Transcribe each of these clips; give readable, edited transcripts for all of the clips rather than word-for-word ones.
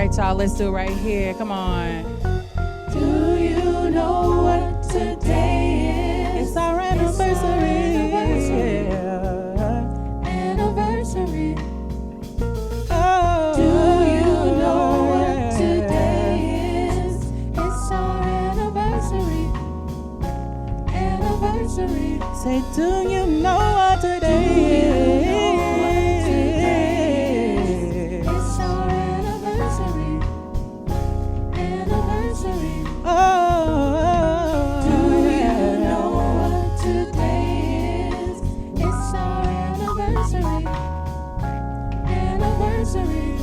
right, y'all, let's do it right here. Come on. Do you know what today is? It's our anniversary. Anniversary. Oh, do you know what today is? It's our anniversary. Anniversary. Say, do you know what today is? It's our anniversary. Anniversary. Oh, do you know what today is? It's our anniversary. Anniversary.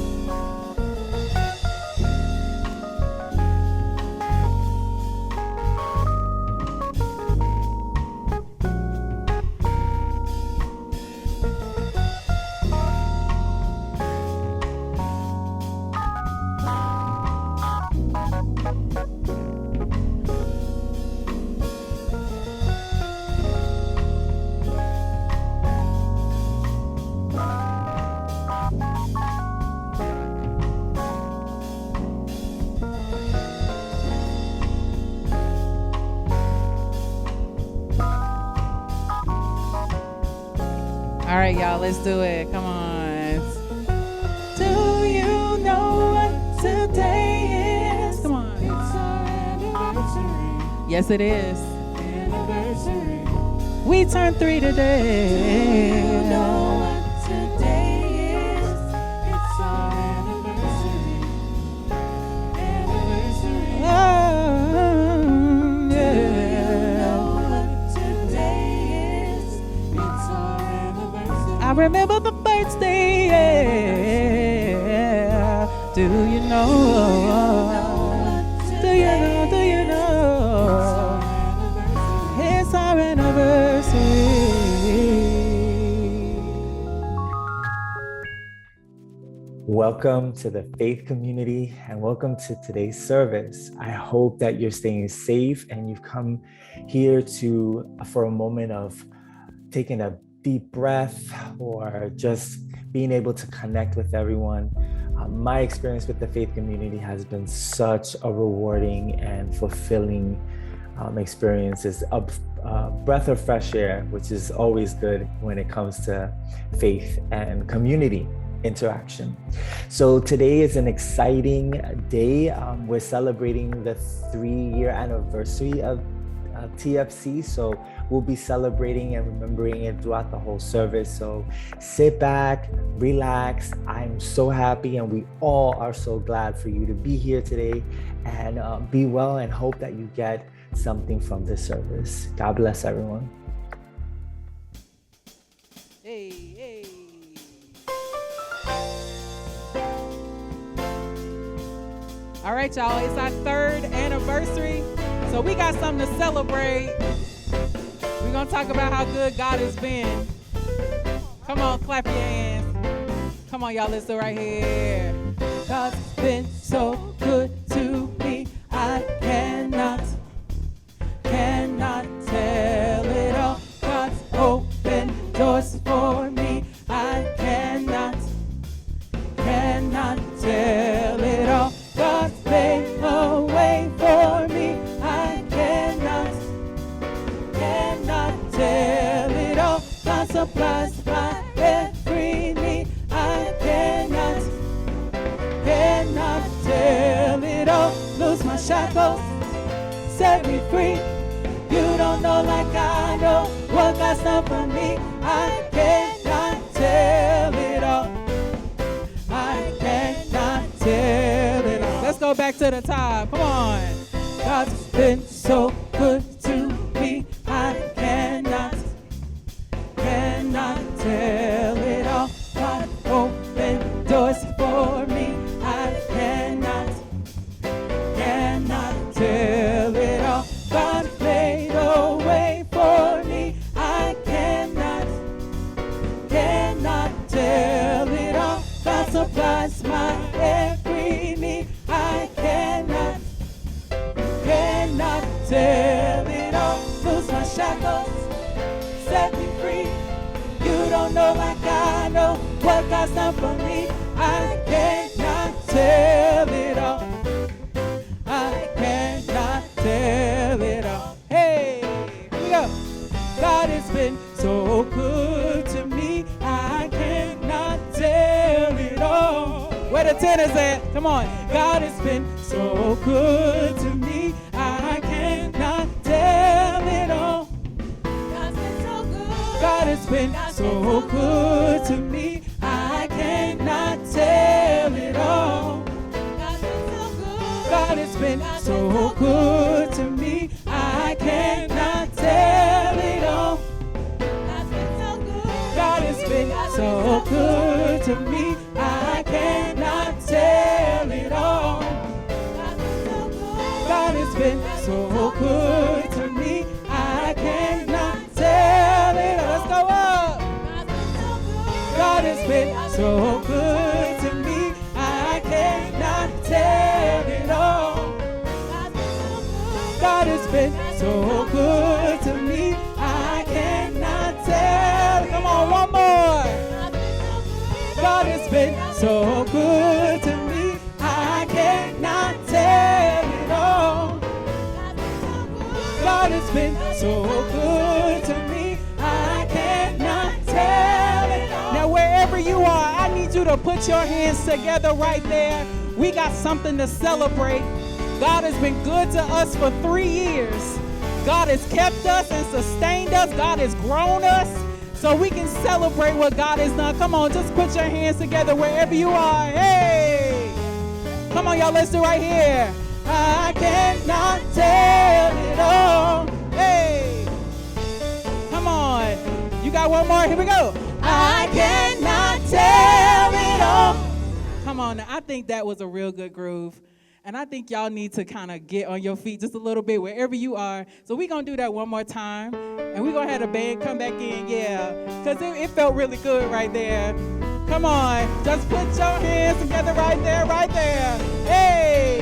all right, y'all, let's do it. Come on. Do you know what today is? Come on. It's our anniversary. Yes, it is. Anniversary. We turned 3 today. Do you know what today is? It's our anniversary. Anniversary. Oh, Do you yeah. know what today is? It's our anniversary. I remember the first day. Yeah. Do you know? Do you know? Do you know? It's our anniversary. Welcome to the Faith Community and welcome to today's service. I hope that you're staying safe and you've come here for a moment of taking a deep breath or just being able to connect with everyone. My experience with the Faith Community has been such a rewarding and fulfilling experience. It's a breath of fresh air, which is always good when it comes to faith and community interaction. So today is an exciting day. We're celebrating the 3-year anniversary of TFC. So we'll be celebrating and remembering it throughout the whole service. So sit back, relax. I'm so happy and we all are so glad for you to be here today, and be well and hope that you get something from this service. God bless everyone. Hey, hey. All right, y'all, it's our 3rd anniversary, so we got something to celebrate. We're going to talk about how good God has been. Come on, clap your hands. Come on, y'all, let's do it right here. God's been so good to me, I cannot tell it all. God's opened doors for me, I cannot tell it all. God's made a way for me, I cannot tell it all. God supplies my every need, I cannot tell it all. Lose my shackles, set me free. You don't know like I know what God's done for me. I cannot tell it all. I cannot tell it all. Let's go back to the top. Come on. God's been so good to me. I cannot tell it all. God opened doors for me. I cannot tell it all. God made a way for me. I cannot tell it all. God supplies my every need. I cannot tell it all. Lose my shackles, set me free. You don't know like I know what God's done for me. I cannot tell it tenor say it. Come on. God has been so good to me. I cannot tell it all. God's been so good. God has been so good to me. I cannot tell it all. God's been so good. God has been so good to me. I cannot tell it all. God's been so good. God has been so good to me. I cannot tell it all. God's been so good. God has been so good to me. I cannot tell it all. Let's go up. God has been so good to me. I cannot tell it all. God has been so good to me. I cannot tell. Come on, one more. God has been so good to me. I cannot tell it all. God has been so good to me. I cannot tell it all. Now, wherever you are, I need you to put your hands together right there. We got something to celebrate. God has been good to us for 3 years. God has kept us and sustained us. God has grown us. So we can celebrate what God has done. Come on, just put your hands together wherever you are. Hey! Come on, y'all, let's do it right here. I cannot tell it all. Hey! Come on. You got one more? Here we go. I cannot tell it all. Come on, now, I think that was a real good groove. And I think y'all need to kind of get on your feet just a little bit wherever you are. So we're going to do that one more time. And we're going to have the band come back in, yeah. Because it felt really good right there. Come on. Just put your hands together right there, right there. Hey.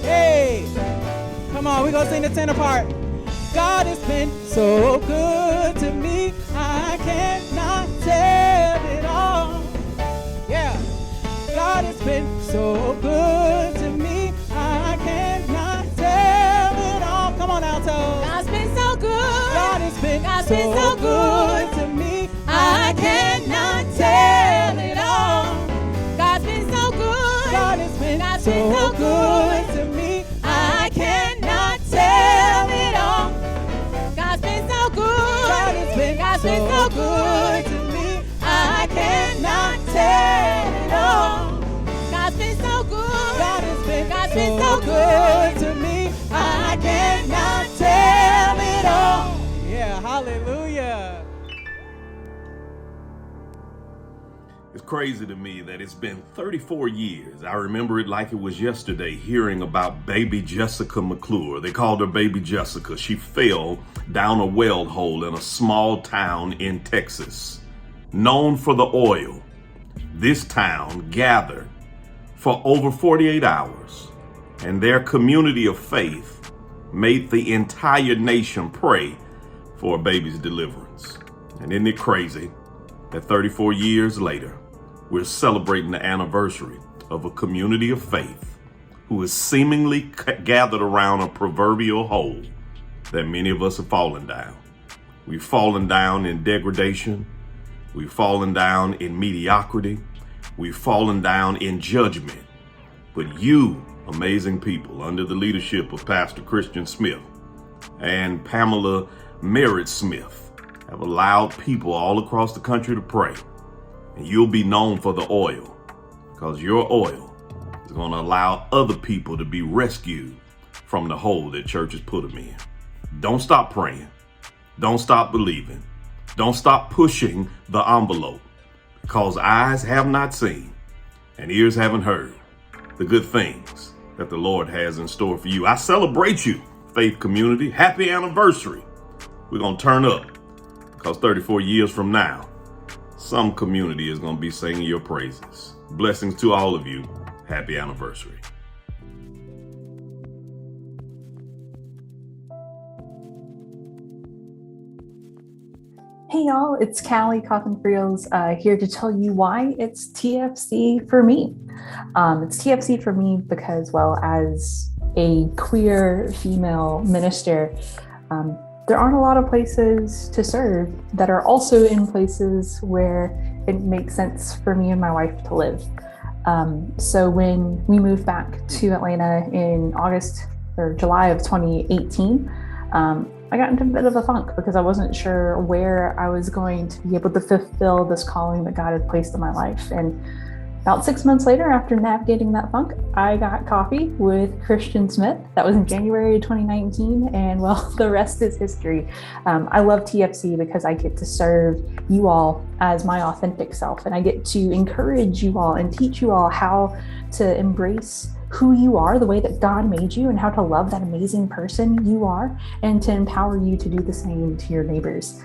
Hey. Come on, we're going to sing the tenor part. God has been so good to me. I cannot tell it all. Yeah. God has been so good to me. I cannot tell it all. Come on, alto. God's been so good. God has been God's so been so good good to me. I cannot tell it all. God's been so good. God has been God's so been so good good. to me. I cannot tell it all. God's been so good. God has been God's been so good to me. I cannot tell it all. God's been so good. God has been God's been so so good to me. I cannot tell it all. Yeah, hallelujah. It's crazy to me that it's been 34 years. I remember it like it was yesterday, hearing about baby Jessica McClure. They called her baby Jessica. She fell down a well hole in a small town in Texas. Known for the oil, this town gathered for over 48 hours, and their community of faith made the entire nation pray for a baby's deliverance. And isn't it crazy that 34 years later, we're celebrating the anniversary of a community of faith who is seemingly gathered around a proverbial hole that many of us have fallen down. We've fallen down in degradation. We've fallen down in mediocrity. We've fallen down in judgment. But you, amazing people, under the leadership of Pastor Christian Smith and Pamela Merritt Smith, have allowed people all across the country to pray. And you'll be known for the oil, because your oil is going to allow other people to be rescued from the hole that church has put them in. Don't stop praying. Don't stop believing. Don't stop pushing the envelope, because eyes have not seen and ears haven't heard the good things that the Lord has in store for you. I celebrate you, Faith Community. Happy anniversary. We're going to turn up, because 34 years from now, some community is going to be singing your praises. Blessings to all of you. Happy anniversary. Hey y'all, it's Callie Coffin-Friels here to tell you why it's TFC for me. It's TFC for me because, well, as a queer female minister, there aren't a lot of places to serve that are also in places where it makes sense for me and my wife to live. So when we moved back to Atlanta in August or July of 2018, I got into a bit of a funk because I wasn't sure where I was going to be able to fulfill this calling that God had placed in my life. And about 6 months later, after navigating that funk, I got coffee with Christian Smith. That was in January 2019. And well, the rest is history. I love TFC because I get to serve you all as my authentic self. And I get to encourage you all and teach you all how to embrace who you are, the way that God made you, and how to love that amazing person you are, and to empower you to do the same to your neighbors.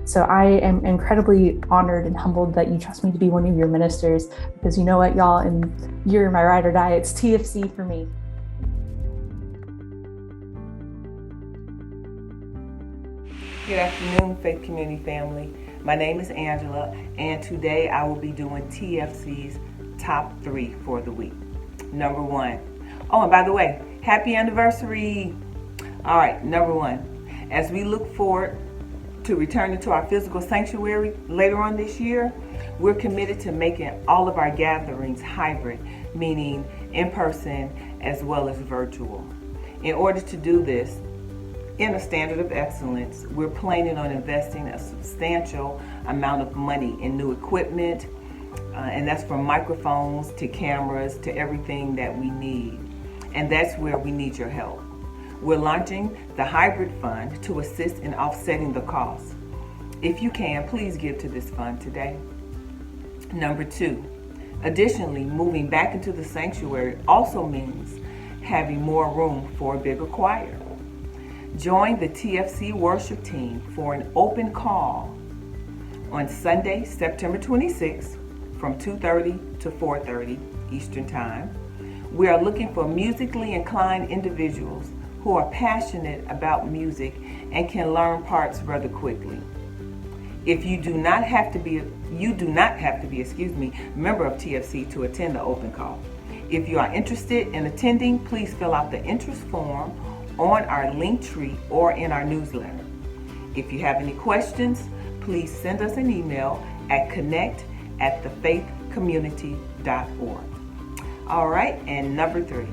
So I am incredibly honored and humbled that you trust me to be one of your ministers, because you know what, y'all, and you're my ride or die. It's TFC for me. Good afternoon, Faith Community family. My name is Angela, and today I will be doing TFC's top 3 for the week. Number 1. Oh, and by the way, happy anniversary. All right, number 1. As we look forward to returning to our physical sanctuary later on this year, we're committed to making all of our gatherings hybrid, meaning in person as well as virtual. In order to do this, in a standard of excellence, we're planning on investing a substantial amount of money in new equipment, and that's from microphones to cameras to everything that we need. And that's where we need your help. We're launching the Hybrid Fund to assist in offsetting the costs. If you can, please give to this fund today. Number 2, additionally, moving back into the sanctuary also means having more room for a bigger choir. Join the TFC worship team for an open call on Sunday, September 26th from 2:30 to 4:30 Eastern Time. We are looking for musically inclined individuals who are passionate about music and can learn parts rather quickly. If you do not have to be a member of TFC to attend the open call. If you are interested in attending, please fill out the interest form on our link tree or in our newsletter. If you have any questions, please send us an email at connect@thefaithcommunity.org. All right, and number 3.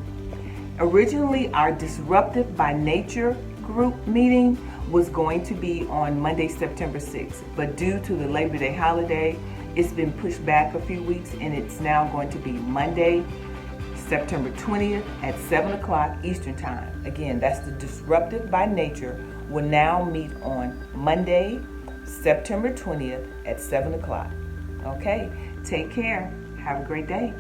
Originally, our Disruptive by Nature group meeting was going to be on Monday, September 6th, but due to the Labor Day holiday, it's been pushed back a few weeks, and it's now going to be Monday, September 20th at 7 o'clock Eastern Time. Again, that's the Disruptive by Nature will now meet on Monday, September 20th at 7 o'clock. Okay, take care. Have a great day.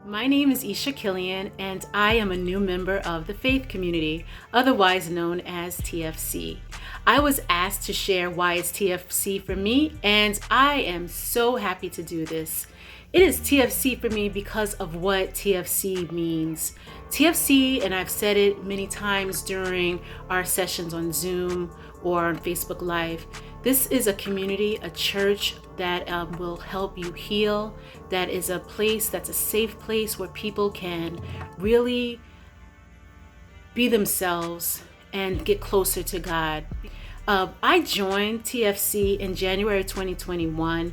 My name is Isha Killian, and I am a new member of the Faith Community, otherwise known as TFC. I was asked to share why it's TFC for me, and I am so happy to do this. It is TFC for me because of what TFC means. TFC, and I've said it many times during our sessions on Zoom or on Facebook Live, this is a community, a church that will help you heal. That is a place that's a safe place where people can really be themselves and get closer to God. I joined TFC in January 2021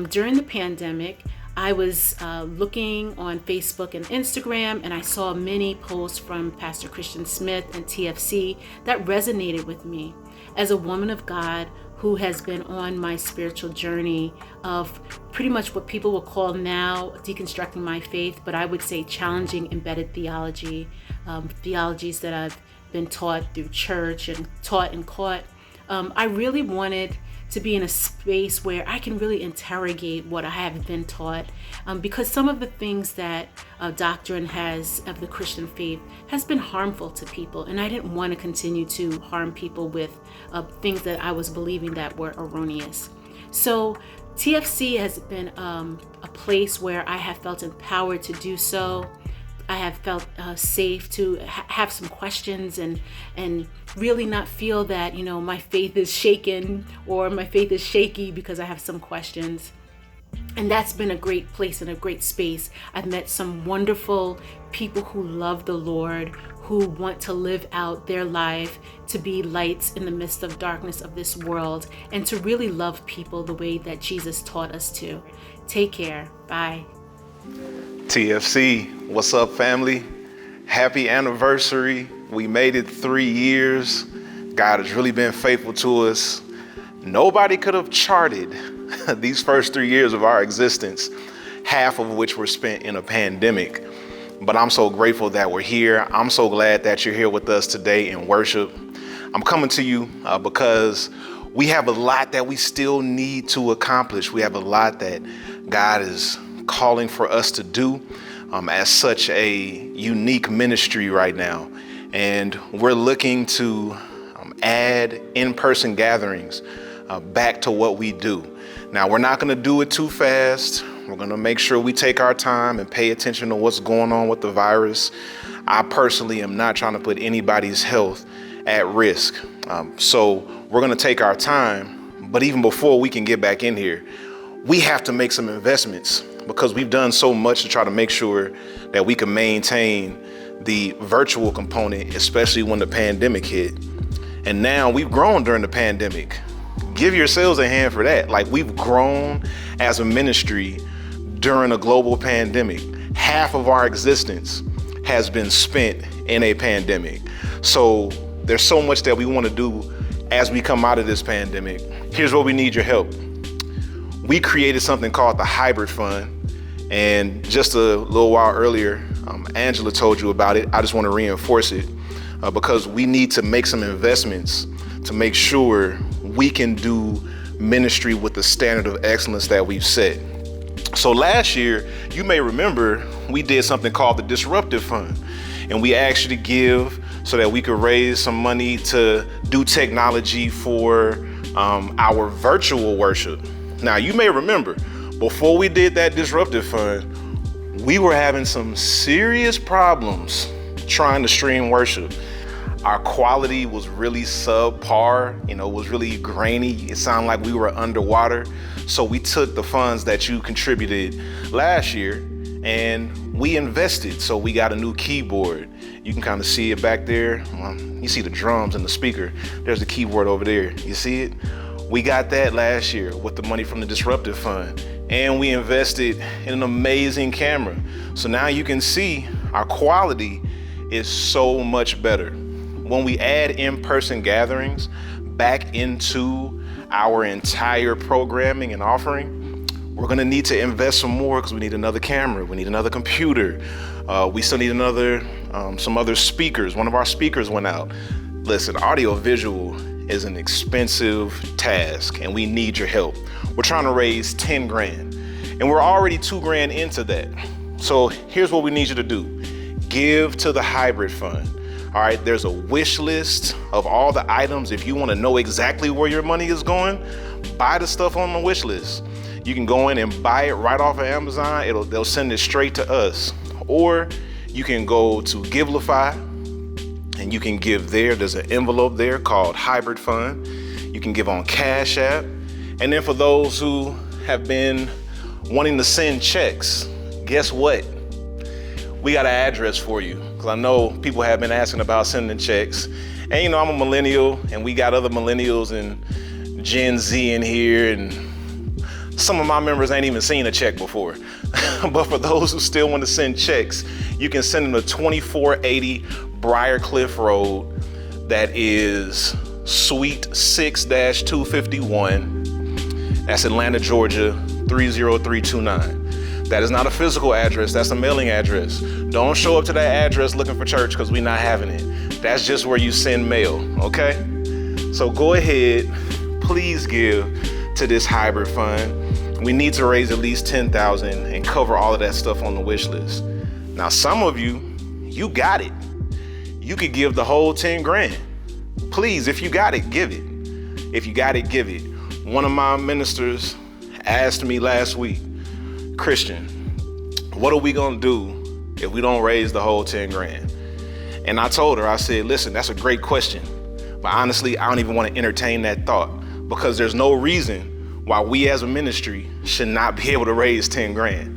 during the pandemic. I was looking on Facebook and Instagram, and I saw many posts from Pastor Christian Smith and TFC that resonated with me. As a woman of God who has been on my spiritual journey of pretty much what people will call now deconstructing my faith, but I would say challenging embedded theology, theologies that I've been taught through church and taught and caught. I really wanted to be in a space where I can really interrogate what I have been taught, because some of the things that doctrine has of the Christian faith has been harmful to people, and I didn't want to continue to harm people with things that I was believing that were erroneous. So TFC has been a place where I have felt empowered to do so. I have felt safe to have some questions and really not feel that, my faith is shaken or my faith is shaky because I have some questions. And that's been a great place and a great space. I've met some wonderful people who love the Lord, who want to live out their life to be lights in the midst of darkness of this world and to really love people the way that Jesus taught us to. Take care. Bye. TFC, what's up, family? Happy anniversary. We made it 3 years. God has really been faithful to us. Nobody could have charted these first 3 years of our existence, half of which were spent in a pandemic. But I'm so grateful that we're here. I'm so glad that you're here with us today in worship. I'm coming to you because we have a lot that we still need to accomplish. We have a lot that God is calling for us to do as such a unique ministry right now. And we're looking to add in-person gatherings back to what we do. Now, we're not going to do it too fast. We're going to make sure we take our time and pay attention to what's going on with the virus. I personally am not trying to put anybody's health at risk. So we're going to take our time. But even before we can get back in here, we have to make some investments because we've done so much to try to make sure that we can maintain the virtual component, especially when the pandemic hit. And now we've grown during the pandemic. Give yourselves a hand for that. Like, we've grown as a ministry during a global pandemic. Half of our existence has been spent in a pandemic. So there's so much that we want to do as we come out of this pandemic. Here's where we need your help. We created something called the Hybrid Fund. And just a little while earlier, Angela told you about it. I just want to reinforce it because we need to make some investments to make sure we can do ministry with the standard of excellence that we've set. So last year, you may remember, we did something called the Disruptive Fund, and we actually give so that we could raise some money to do technology for our virtual worship. Now, you may remember, before we did that Disruptive Fund, we were having some serious problems trying to stream worship. Our quality was really subpar, it was really grainy. It sounded like we were underwater. So we took the funds that you contributed last year and we invested. So we got a new keyboard. You can kind of see it back there. You see the drums and the speaker. There's the keyboard over there. You see it? We got that last year with the money from the Disruptive Fund. And we invested in an amazing camera. So now you can see our quality is so much better. When we add in-person gatherings back into our entire programming and offering, we're gonna need to invest some more because we need another camera, we need another computer. We still need some other speakers. One of our speakers went out. Listen, audio visual is an expensive task and we need your help. We're trying to raise 10 grand and we're already 2 grand into that. So here's what we need you to do. Give to the Hybrid Fund. All right, there's a wish list of all the items. If you want to know exactly where your money is going, buy the stuff on the wish list. You can go in and buy it right off of Amazon. They'll send it straight to us. Or you can go to Givelify and you can give there. There's an envelope there called Hybrid Fund. You can give on CashApp. And then for those who have been wanting to send checks, guess what? We got an address for you. Because I know people have been asking about sending checks. And I'm a millennial and we got other millennials and Gen Z in here. And some of my members ain't even seen a check before. But for those who still want to send checks, you can send them to 2480 Briarcliff Road. That is Suite 6-251. That's Atlanta, Georgia, 30329. That is not a physical address, that's a mailing address. Don't show up to that address looking for church because we're not having it. That's just where you send mail, okay? So go ahead, please give to this Hybrid Fund. We need to raise at least 10,000 and cover all of that stuff on the wish list. Now, some of you got it. You could give the whole 10 grand. Please, if you got it, give it. If you got it, give it. One of my ministers asked me last week, Christian, what are we gonna do if we don't raise the whole 10 grand? And I told her, I said, listen, that's a great question. But honestly, I don't even want to entertain that thought because there's no reason why we as a ministry should not be able to raise 10 grand.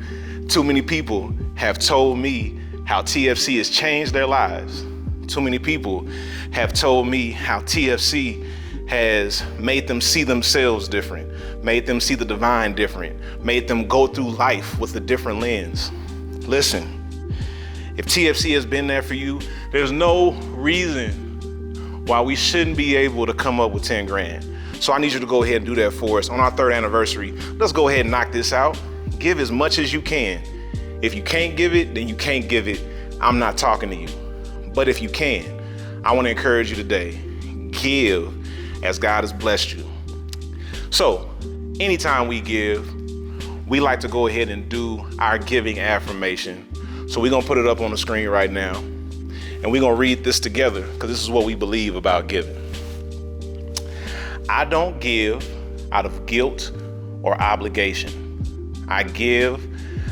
Too many people have told me how TFC has changed their lives. Too many people have told me how TFC has made them see themselves different, made them see the divine different, made them go through life with a different lens. Listen, if TFC has been there for you, there's no reason why we shouldn't be able to come up with 10 grand. So I need you to go ahead and do that for us on our 3rd anniversary. Let's go ahead and knock this out. Give as much as you can. If you can't give it, then you can't give it. I'm not talking to you. But if you can, I want to encourage you today, give as God has blessed you. So anytime we give, we like to go ahead and do our giving affirmation. So we're going to put it up on the screen right now. And we're going to read this together because this is what we believe about giving. I don't give out of guilt or obligation. I give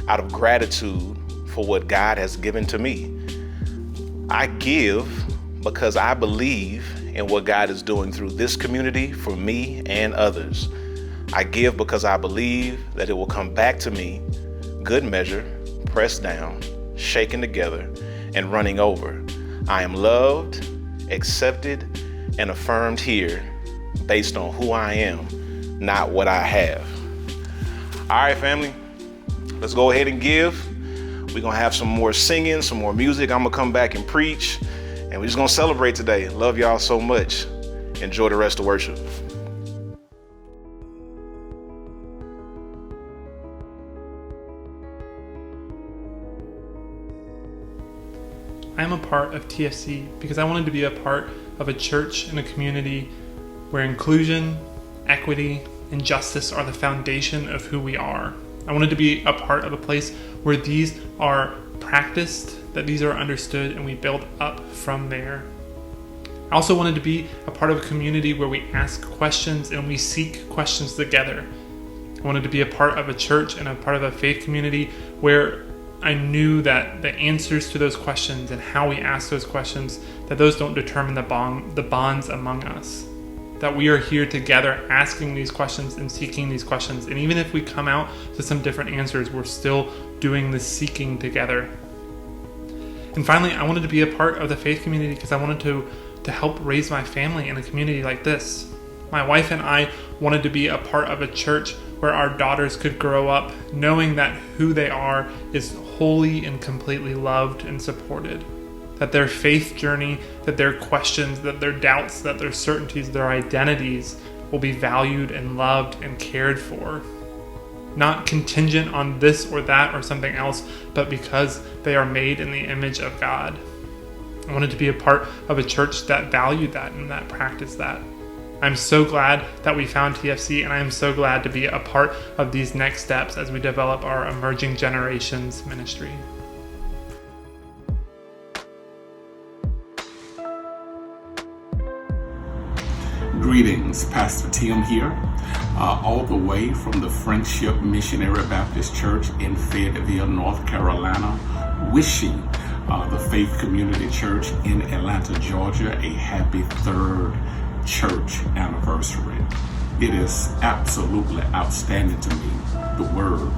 out of gratitude for what God has given to me. I give because I believe in what God is doing through this community for me and others. I give because I believe that it will come back to me, good measure, pressed down, shaken together, and running over. I am loved, accepted, and affirmed here based on who I am, not what I have. All right, family, let's go ahead and give. We're gonna have some more singing, some more music. I'm gonna come back and preach, and we're just gonna celebrate today. Love y'all so much. Enjoy the rest of worship. I am a part of TFC because I wanted to be a part of a church and a community where inclusion, equity, and justice are the foundation of who we are. I wanted to be a part of a place where these are practiced, that these are understood, and we build up from there. I also wanted to be a part of a community where we ask questions and we seek questions together. I wanted to be a part of a church and a part of a faith community where I knew that the answers to those questions and how we ask those questions, that those don't determine the bonds among us. That we are here together asking these questions and seeking these questions. And even if we come out to some different answers, we're still doing the seeking together. And finally, I wanted to be a part of the faith community because I wanted to help raise my family in a community like this. My wife and I wanted to be a part of a church where our daughters could grow up knowing that who they are is wholly and completely loved and supported. That their faith journey, that their questions, that their doubts, that their certainties, their identities will be valued and loved and cared for. Not contingent on this or that or something else, but because they are made in the image of God. I wanted to be a part of a church that valued that and that practiced that. I'm so glad that we found TFC, and I am so glad to be a part of these next steps as we develop our Emerging Generations ministry. Greetings, Pastor Tim here, all the way from the Friendship Missionary Baptist Church in Fayetteville, North Carolina, wishing the Faith Community Church in Atlanta, Georgia, a happy 3rd church anniversary. It is absolutely outstanding to me, the word,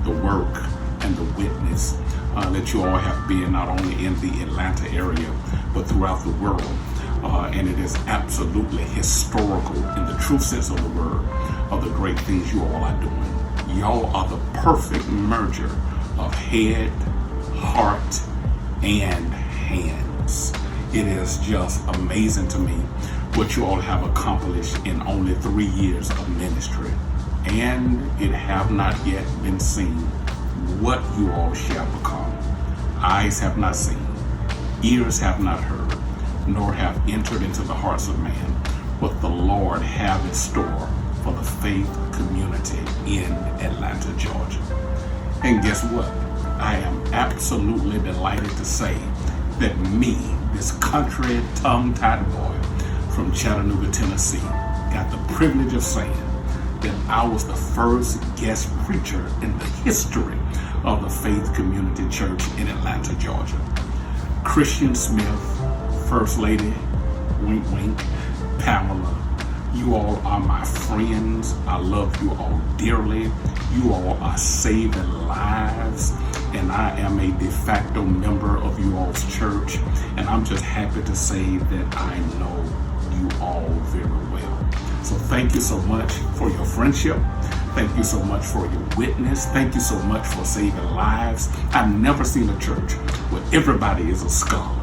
the work, and the witness that you all have been not only in the Atlanta area, but throughout the world. And it is absolutely historical in the true sense of the word of the great things you all are doing. Y'all are the perfect merger of head, heart, and hands. It is just amazing to me what you all have accomplished in only 3 years of ministry. And it have not yet been seen what you all shall become. Eyes have not seen, ears have not heard, nor have entered into the hearts of man what the Lord have in store for the faith community in Atlanta, Georgia. And guess what? I am absolutely delighted to say that me, this country tongue-tied boy from Chattanooga, Tennessee, got the privilege of saying that I was the first guest preacher in the history of the Faith Community Church in Atlanta, Georgia. Christian Smith, First Lady, wink wink, Pamela, you all are my friends. I love you all dearly. You all are saving lives. and I am a de facto member of you all's church, and I'm just happy to say that I know you all very well. So thank you so much for your friendship. Thank you so much for your witness. Thank you so much for saving lives. I've never seen a church where everybody is a scholar.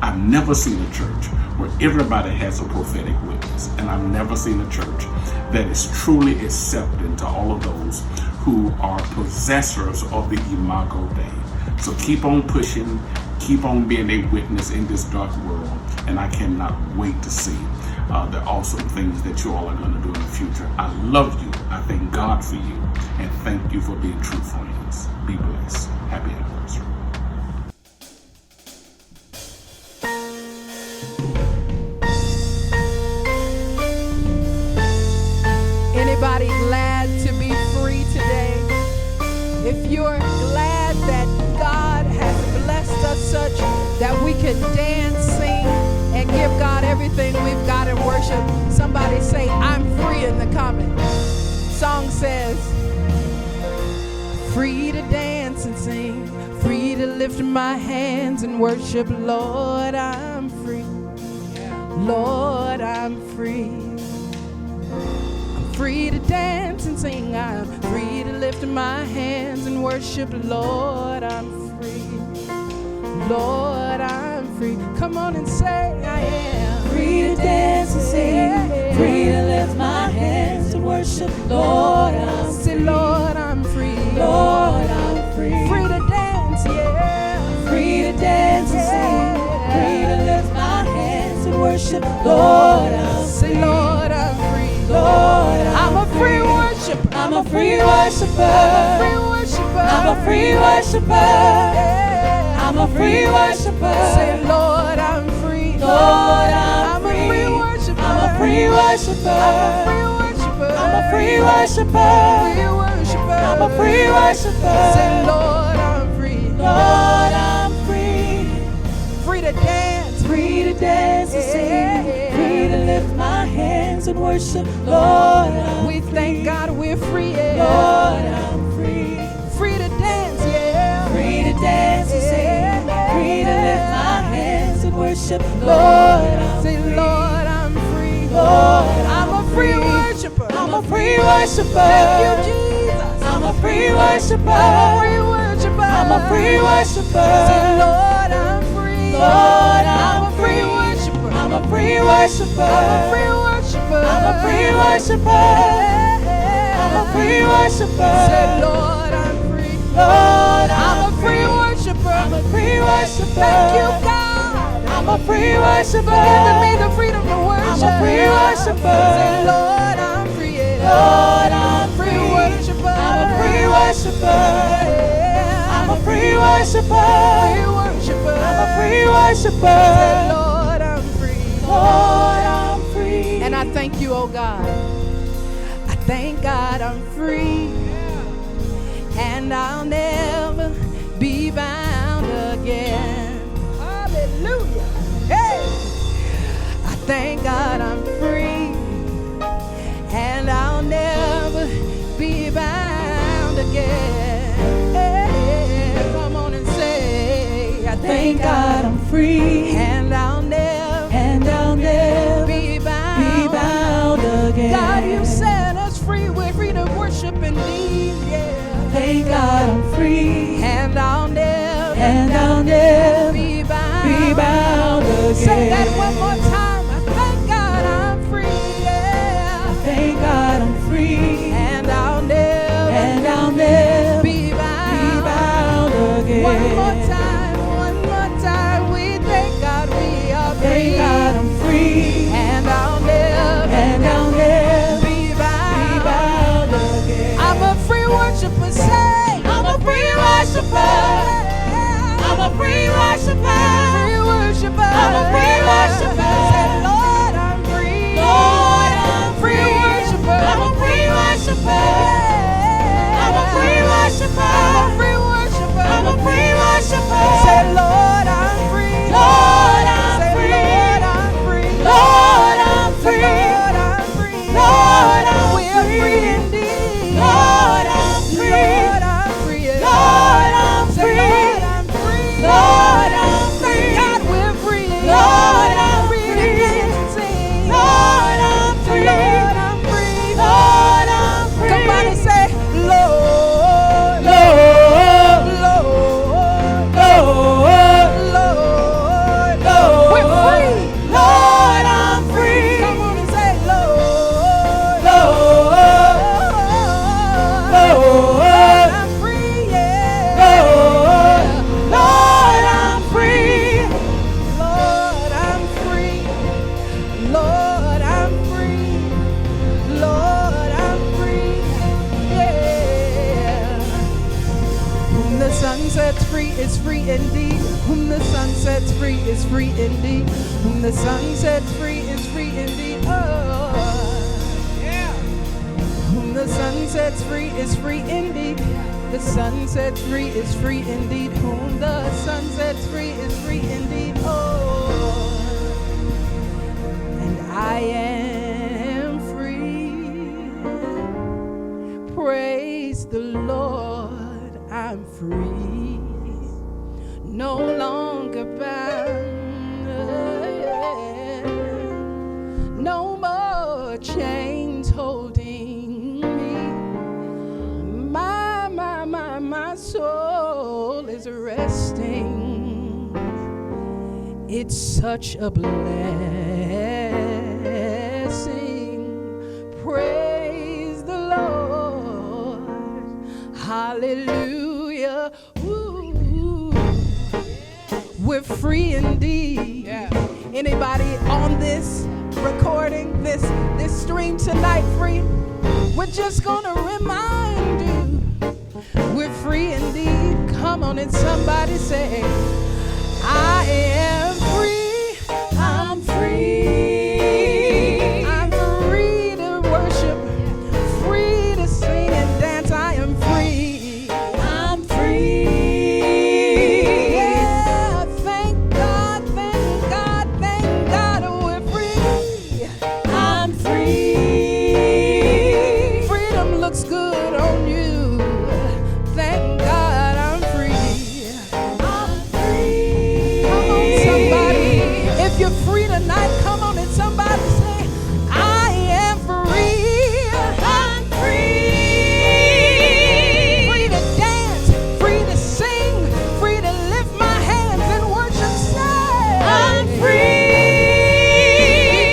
I've never seen a church where everybody has a prophetic witness. And I've never seen a church that is truly accepting to all of those who are possessors of the Imago Dei. So keep on pushing, keep on being a witness in this dark world. And I cannot wait to see the awesome things that you all are going to do in the future. I love you. I thank God for you. And thank you for being true friends. Be blessed. Happy anniversary. Anybody glad to be free today? If you're glad that God has blessed us such that we can dance, sing, and give God everything we've got in worship, somebody say, I'm free in the comments. Song says, free to dance and sing, free to lift my hands and worship. Lord, I'm free. Lord, I'm free. I'm free to dance and sing. I'm free to lift my hands and worship. Lord, I'm free. Lord, I'm free. Come on and say, I am Free to dance and sing, free to lift my hands and worship. Lord, I'm Say, free. Lord, I'm free. Lord, I'm free. Free to dance, yeah. Free to dance and sing, free to lift my hands and worship. Lord, I'm Say, free. Lord, I'm free. Lord, I'm a free worshiper. I'm a free worshiper. Free worshiper. I'm a free worshiper. I'm a free worshiper. Say, Lord, I'm free. Lord, I'm a free worshiper. I'm a free worshiper. I'm a free worshiper. I'm a free worshiper. Free worshiper. I'm a free worshiper. Say, Lord, I'm free. Lord, I'm free. Free to dance. Free to dance and sing. Free to lift my hands and worship. Lord, I'm We free. thank God we're free. Yeah. Lord, I'm free. Free to dance, yeah. Free to dance and sing. Free to lift my hands and worship. Lord, I'm Say, free. Lord, I'm free. Lord, I'm a free worshiper. I'm a free worshiper. Thank you, Jesus. I'm a free worshiper. I'm a free worshiper. I'm a free worshiper. Say, Lord, I'm free. Lord, I'm a free free. worshiper. I'm a free worshiper. I'm a free worshiper. I'm a free worshiper. I'm a free worshiper. Say, Lord, I'm free. Lord, I'm a free worshiper. I'm a free worshiper. Thank you, God. I'm a free worshiper. For giving me the freedom to worship. I'm a free worshiper. Say, Lord, I'm free. Lord, I'm free free. worshiper. I'm a free worshiper. I'm a free worshiper. Free worshiper. I'm a free worshiper. Say, Lord, I'm free. Lord, I'm free. And I thank you, oh God. I thank God I'm free. And I'll never be bound again. Hallelujah. Hey! I thank God I'm free. And I'll never be bound again. Hey, come on and say, I Thank God I'm free. and I'll never Be be bound again. God, you set us free. We're free to worship indeed. Yeah. Thank God I'm free. And I'll never be be bound again. Say that one more time. I thank God I'm free. Yeah. Thank God I'm free. And I'll never be bound again. One more time. We thank Son sets free is free indeed. Whom the Son sets free is free indeed. Whom the Son sets free is free indeed. Oh, yeah. Whom the Son sets free is free indeed. The Son sets free is free indeed. Whom the Son sets free is free indeed. Oh, and I am free. Praise the Lord, I'm free. No longer bound. No more chains holding me. My soul is resting. It's such a blessing. Praise the Lord. Hallelujah. Ooh. We're free indeed. Yeah. Anybody on this recording, this stream tonight free? We're just gonna remind you, we're free indeed. Come on and somebody say, I am free. I'm free. I'm free to worship, free to sing and dance. I am free. I'm free. Yeah, thank God, thank God, thank God we're free. I'm free. Freedom looks good on you. Thank God I'm free. I'm free. Come on, somebody. If you're free tonight, come on and somebody say, I am free. I'm free. Free to dance, free to sing, free to lift my hands and worship. Say, I'm free.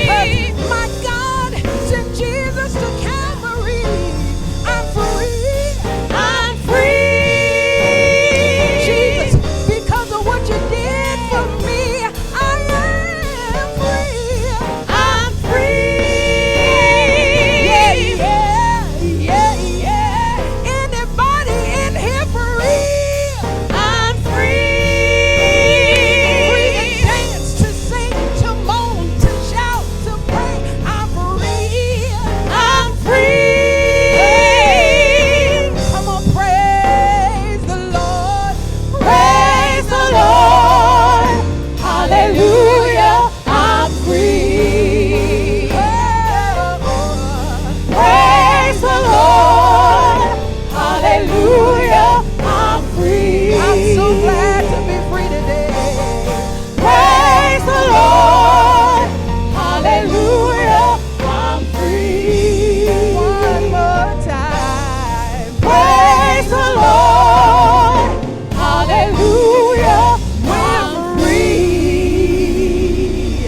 Because my God sent Jesus to Calvary. I'm free. I'm free. Jesus, because of what you did for me, I am free. I'm free. Yeah, yeah, yeah, yeah. Anybody in here free? I'm free. Free to dance, to sing, to moan, to shout, to pray. I'm free. I'm free. Come on, praise the Lord. Praise the Lord. Hallelujah. I'm free. Praise the Lord. Hallelujah. I'm free. I'm so glad to be free today. Praise the Lord. Hallelujah. I'm free. One more time. Praise the Lord. Hallelujah. We're free.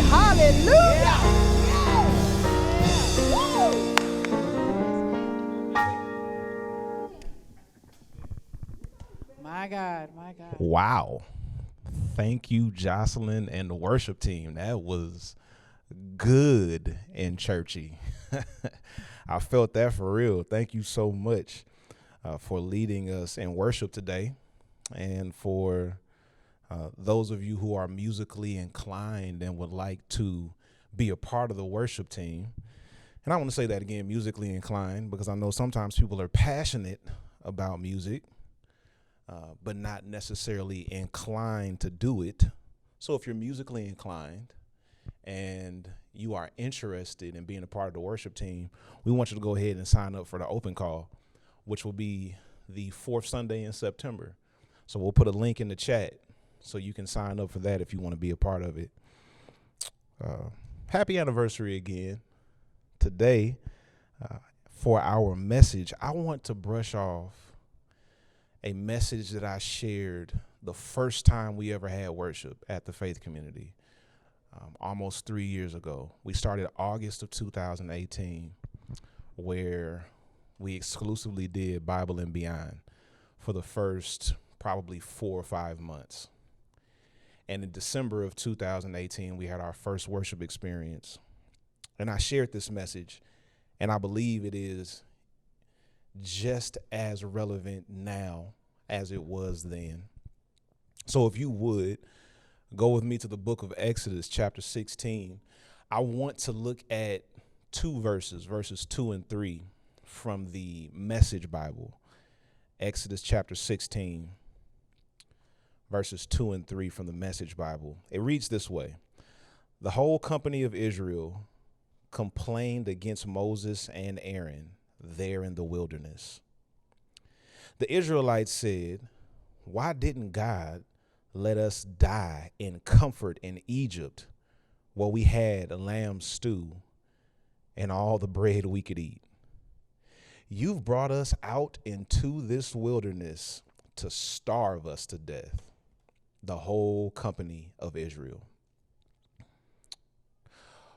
Hallelujah. My God, my God. Wow. Thank you, Jocelyn and the worship team. That was good and churchy. I felt that for real. Thank you so much for leading us in worship today. And for those of you who are musically inclined and would like to be a part of the worship team. And I want to say that again, musically inclined, because I know sometimes people are passionate about music, but not necessarily inclined to do it. So if you're musically inclined and you are interested in being a part of the worship team, we want you to go ahead and sign up for the open call, which will be the fourth Sunday in September. So we'll put a link in the chat so you can sign up for that if you want to be a part of it. Happy anniversary again. Today, for our message, I want to brush off a message that I shared the first time we ever had worship at the Faith Community, almost 3 years ago. We started August of 2018, where we exclusively did Bible and Beyond for the first probably 4 or 5 months. And in December of 2018, we had our first worship experience. And I shared this message, and I believe it is just as relevant now as it was then. So if you would, go with me to the book of Exodus, chapter 16. I want to look at two verses 2 and 3 from the Message Bible. Exodus chapter 16, verses 2 and 3 from the Message Bible. It reads this way: The whole company of Israel complained against Moses and Aaron there in the wilderness. The Israelites said, "Why didn't God let us die in comfort in Egypt, where we had a lamb stew and all the bread we could eat? You've brought us out into this wilderness to starve us to death." The whole company of Israel.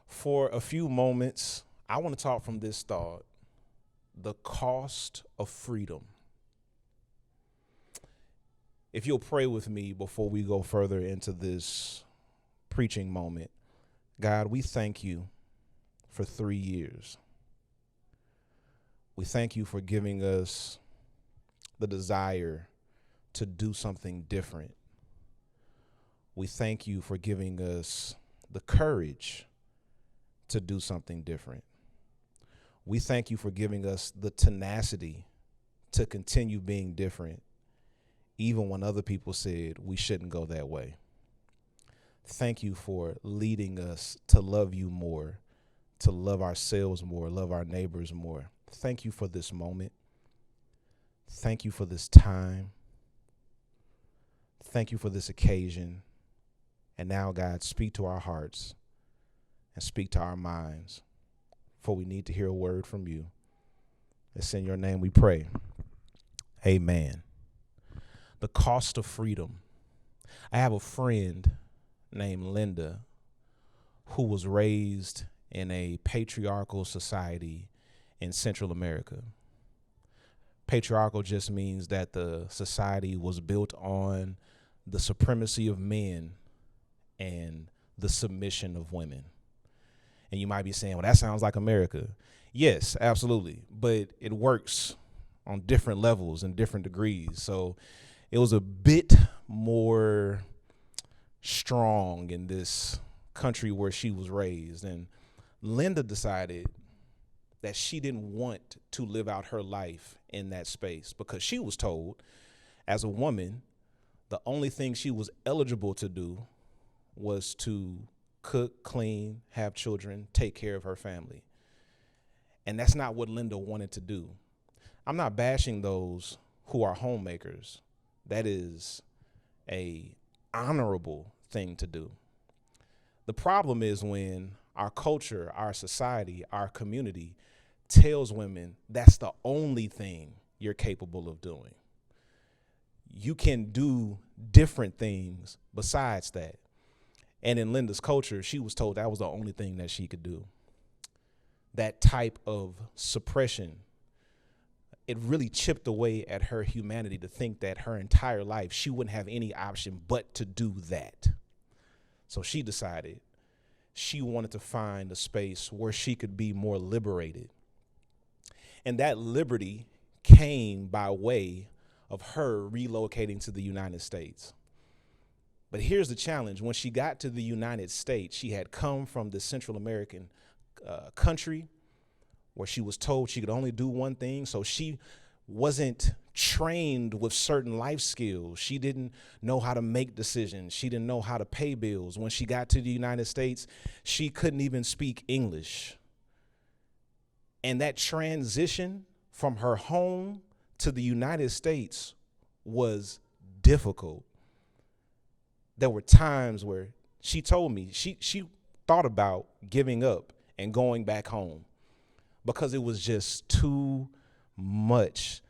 For a few moments, I want to talk from this thought: the cost of freedom. If you'll pray with me before we go further into this preaching moment. God, we thank you for 3 years. We thank you for giving us the desire to do something different. We thank you for giving us the courage to do something different. We thank you for giving us the tenacity to continue being different, even when other people said we shouldn't go that way. Thank you for leading us to love you more, to love ourselves more, love our neighbors more. Thank you for this moment. Thank you for this time. Thank you for this occasion. And now, God, speak to our hearts and speak to our minds, for we need to hear a word from you. It's in your name we pray. Amen. The cost of freedom. I have a friend named Linda who was raised in a patriarchal society in Central America. Patriarchal just means that the society was built on the supremacy of men and the submission of women. And you might be saying, well, that sounds like America. Yes, absolutely. But it works on different levels and different degrees. So it was a bit more strong in this country where she was raised. And Linda decided that she didn't want to live out her life in that space because she was told as a woman, the only thing she was eligible to do was to cook, clean, have children, take care of her family. And that's not what Linda wanted to do. I'm not bashing those who are homemakers. That is a honorable thing to do. The problem is when our culture, our society, our community tells women that's the only thing you're capable of doing. You can do different things besides that. And in Linda's culture, she was told that was the only thing that she could do. That type of suppression, it really chipped away at her humanity to think that her entire life she wouldn't have any option but to do that. So she decided she wanted to find a space where she could be more liberated. And that liberty came by way of her relocating to the United States. But here's the challenge. When she got to the United States, she had come from the Central American country where she was told she could only do one thing. So she wasn't trained with certain life skills. She didn't know how to make decisions. She didn't know how to pay bills. When she got to the United States, she couldn't even speak English. And that transition from her home to the United States was difficult. There were times where she told me she thought about giving up and going back home because it was just too much.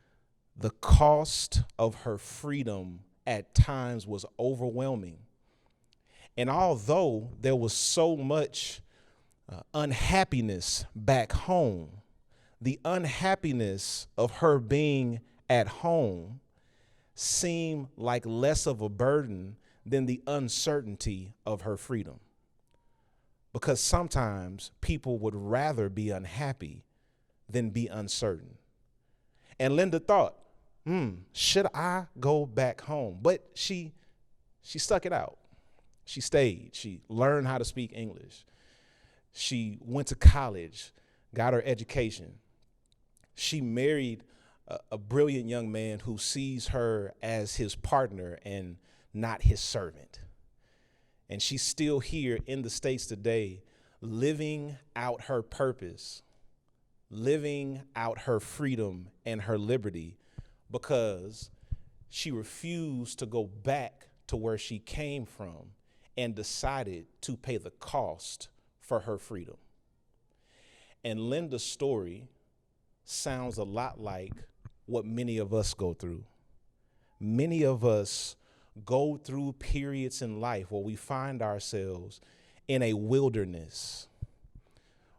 The cost of her freedom at times was overwhelming. And although there was so much unhappiness back home, the unhappiness of her being at home seemed like less of a burden than the uncertainty of her freedom. Because sometimes people would rather be unhappy than be uncertain. And Linda thought, should I go back home? But she stuck it out. She stayed. She learned how to speak English. She went to college, got her education. She married a brilliant young man who sees her as his partner and not his servant. And she's still here in the States today, living out her purpose, living out her freedom and her liberty, because she refused to go back to where she came from and decided to pay the cost for her freedom. And Linda's story sounds a lot like what many of us go through. Many of us go through periods in life where we find ourselves in a wilderness,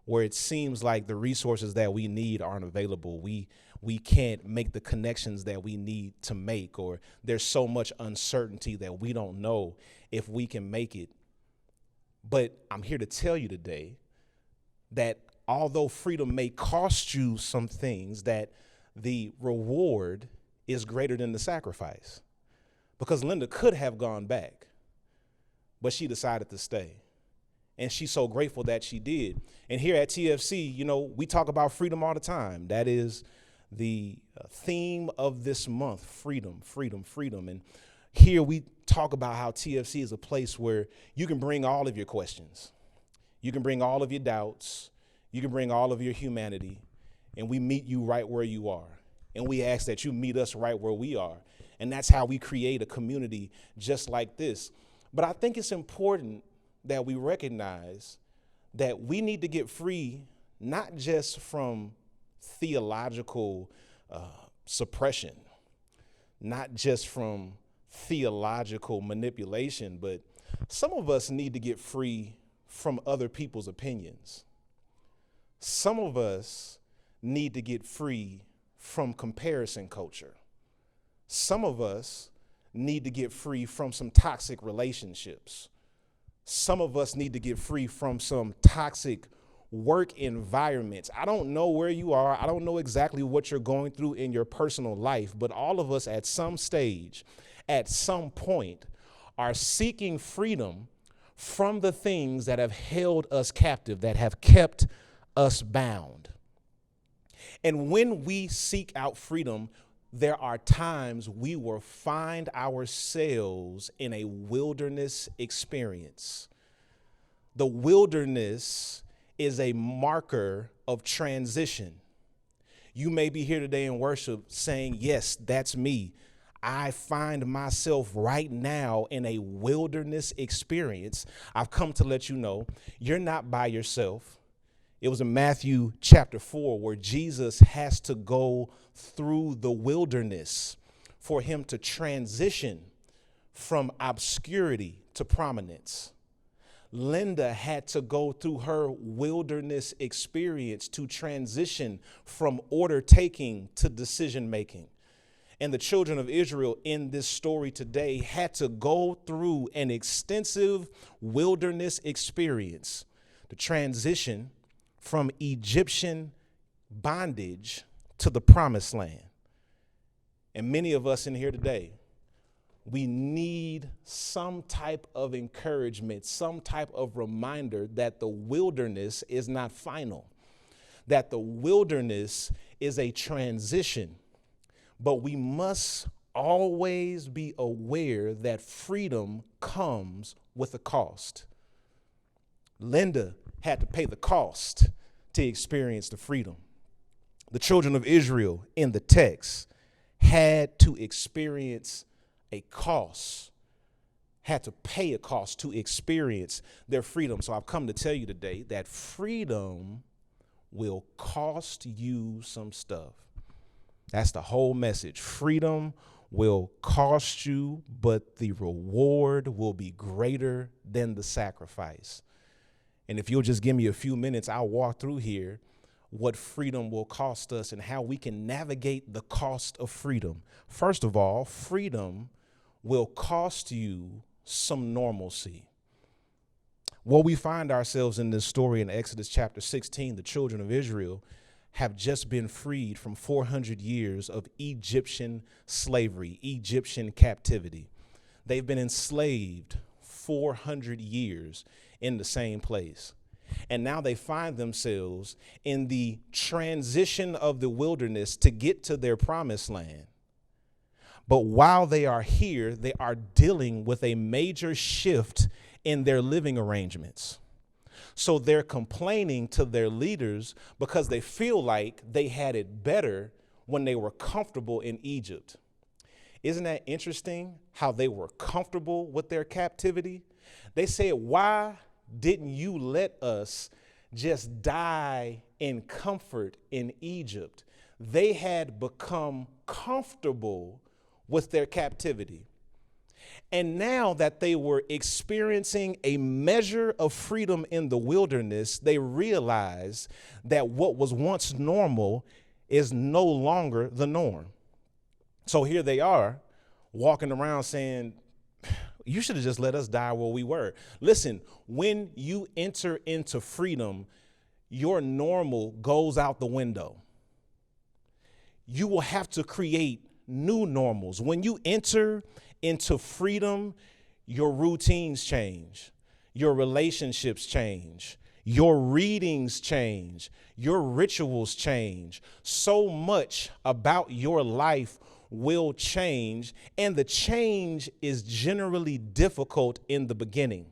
where it seems like the resources that we need aren't available. We can't make the connections that we need to make, or there's so much uncertainty that we don't know if we can make it. But I'm here to tell you today that although freedom may cost you some things, that the reward is greater than the sacrifice. Because Linda could have gone back, but she decided to stay. And she's so grateful that she did. And here at TFC, you know, we talk about freedom all the time. That is the theme of this month: freedom, freedom, freedom. And here we talk about how TFC is a place where you can bring all of your questions. You can bring all of your doubts. You can bring all of your humanity. And we meet you right where you are. And we ask that you meet us right where we are. And that's how we create a community just like this. But I think it's important that we recognize that we need to get free, not just from theological suppression, not just from theological manipulation, but some of us need to get free from other people's opinions. Some of us need to get free from comparison culture. Some of us need to get free from some toxic relationships. Some of us need to get free from some toxic work environments. I don't know where you are. I don't know exactly what you're going through in your personal life, but all of us at some stage, at some point, are seeking freedom from the things that have held us captive, that have kept us bound. And when we seek out freedom, there are times we will find ourselves in a wilderness experience. The wilderness is a marker of transition. You may be here today in worship saying, yes, that's me. I find myself right now in a wilderness experience. I've come to let you know you're not by yourself. It was in Matthew chapter 4 where Jesus has to go through the wilderness for him to transition from obscurity to prominence. Linda had to go through her wilderness experience to transition from order taking to decision making. And the children of Israel in this story today had to go through an extensive wilderness experience to transition from Egyptian bondage to the promised land. And many of us in here today, we need some type of encouragement, some type of reminder that the wilderness is not final, that the wilderness is a transition. But we must always be aware that freedom comes with a cost. Linda had to pay the cost to experience the freedom. The children of Israel in the text had to experience a cost, had to pay a cost to experience their freedom. So I've come to tell you today that freedom will cost you some stuff. That's the whole message. Freedom will cost you, but the reward will be greater than the sacrifice. And if you'll just give me a few minutes, I'll walk through here what freedom will cost us and how we can navigate the cost of freedom. First of all, freedom will cost you some normalcy. Well, we find ourselves in this story in Exodus chapter 16. The children of Israel have just been freed from 400 years of Egyptian slavery, Egyptian captivity. They've been enslaved 400 years in the same place. And now they find themselves in the transition of the wilderness to get to their promised land. But while they are here, they are dealing with a major shift in their living arrangements. So they're complaining to their leaders because they feel like they had it better when they were comfortable in Egypt. Isn't that interesting how they were comfortable with their captivity? They said, why didn't you let us just die in comfort in Egypt? They had become comfortable with their captivity. And now that they were experiencing a measure of freedom in the wilderness, they realized that what was once normal is no longer the norm. So here they are walking around saying, you should have just let us die where we were. Listen, when you enter into freedom, your normal goes out the window. You will have to create new normals. When you enter into freedom, your routines change, your relationships change, your readings change, your rituals change. So much about your life will change, and the change is generally difficult in the beginning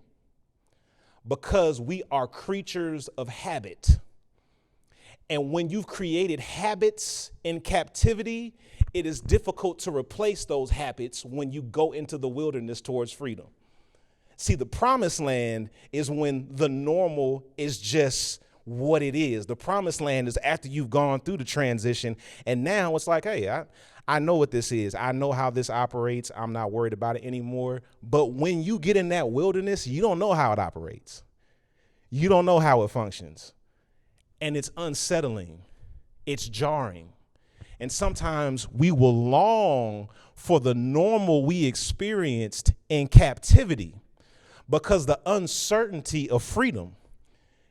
because we are creatures of habit. And when you've created habits in captivity, it is difficult to replace those habits when you go into the wilderness towards freedom. See, the promised land is when the normal is just what it is. The promised land is after you've gone through the transition, and now it's like, hey, I know what this is. I know how this operates. I'm not worried about it anymore. But when you get in that wilderness, you don't know how it operates. You don't know how it functions. And it's unsettling. It's jarring. And sometimes we will long for the normal we experienced in captivity because the uncertainty of freedom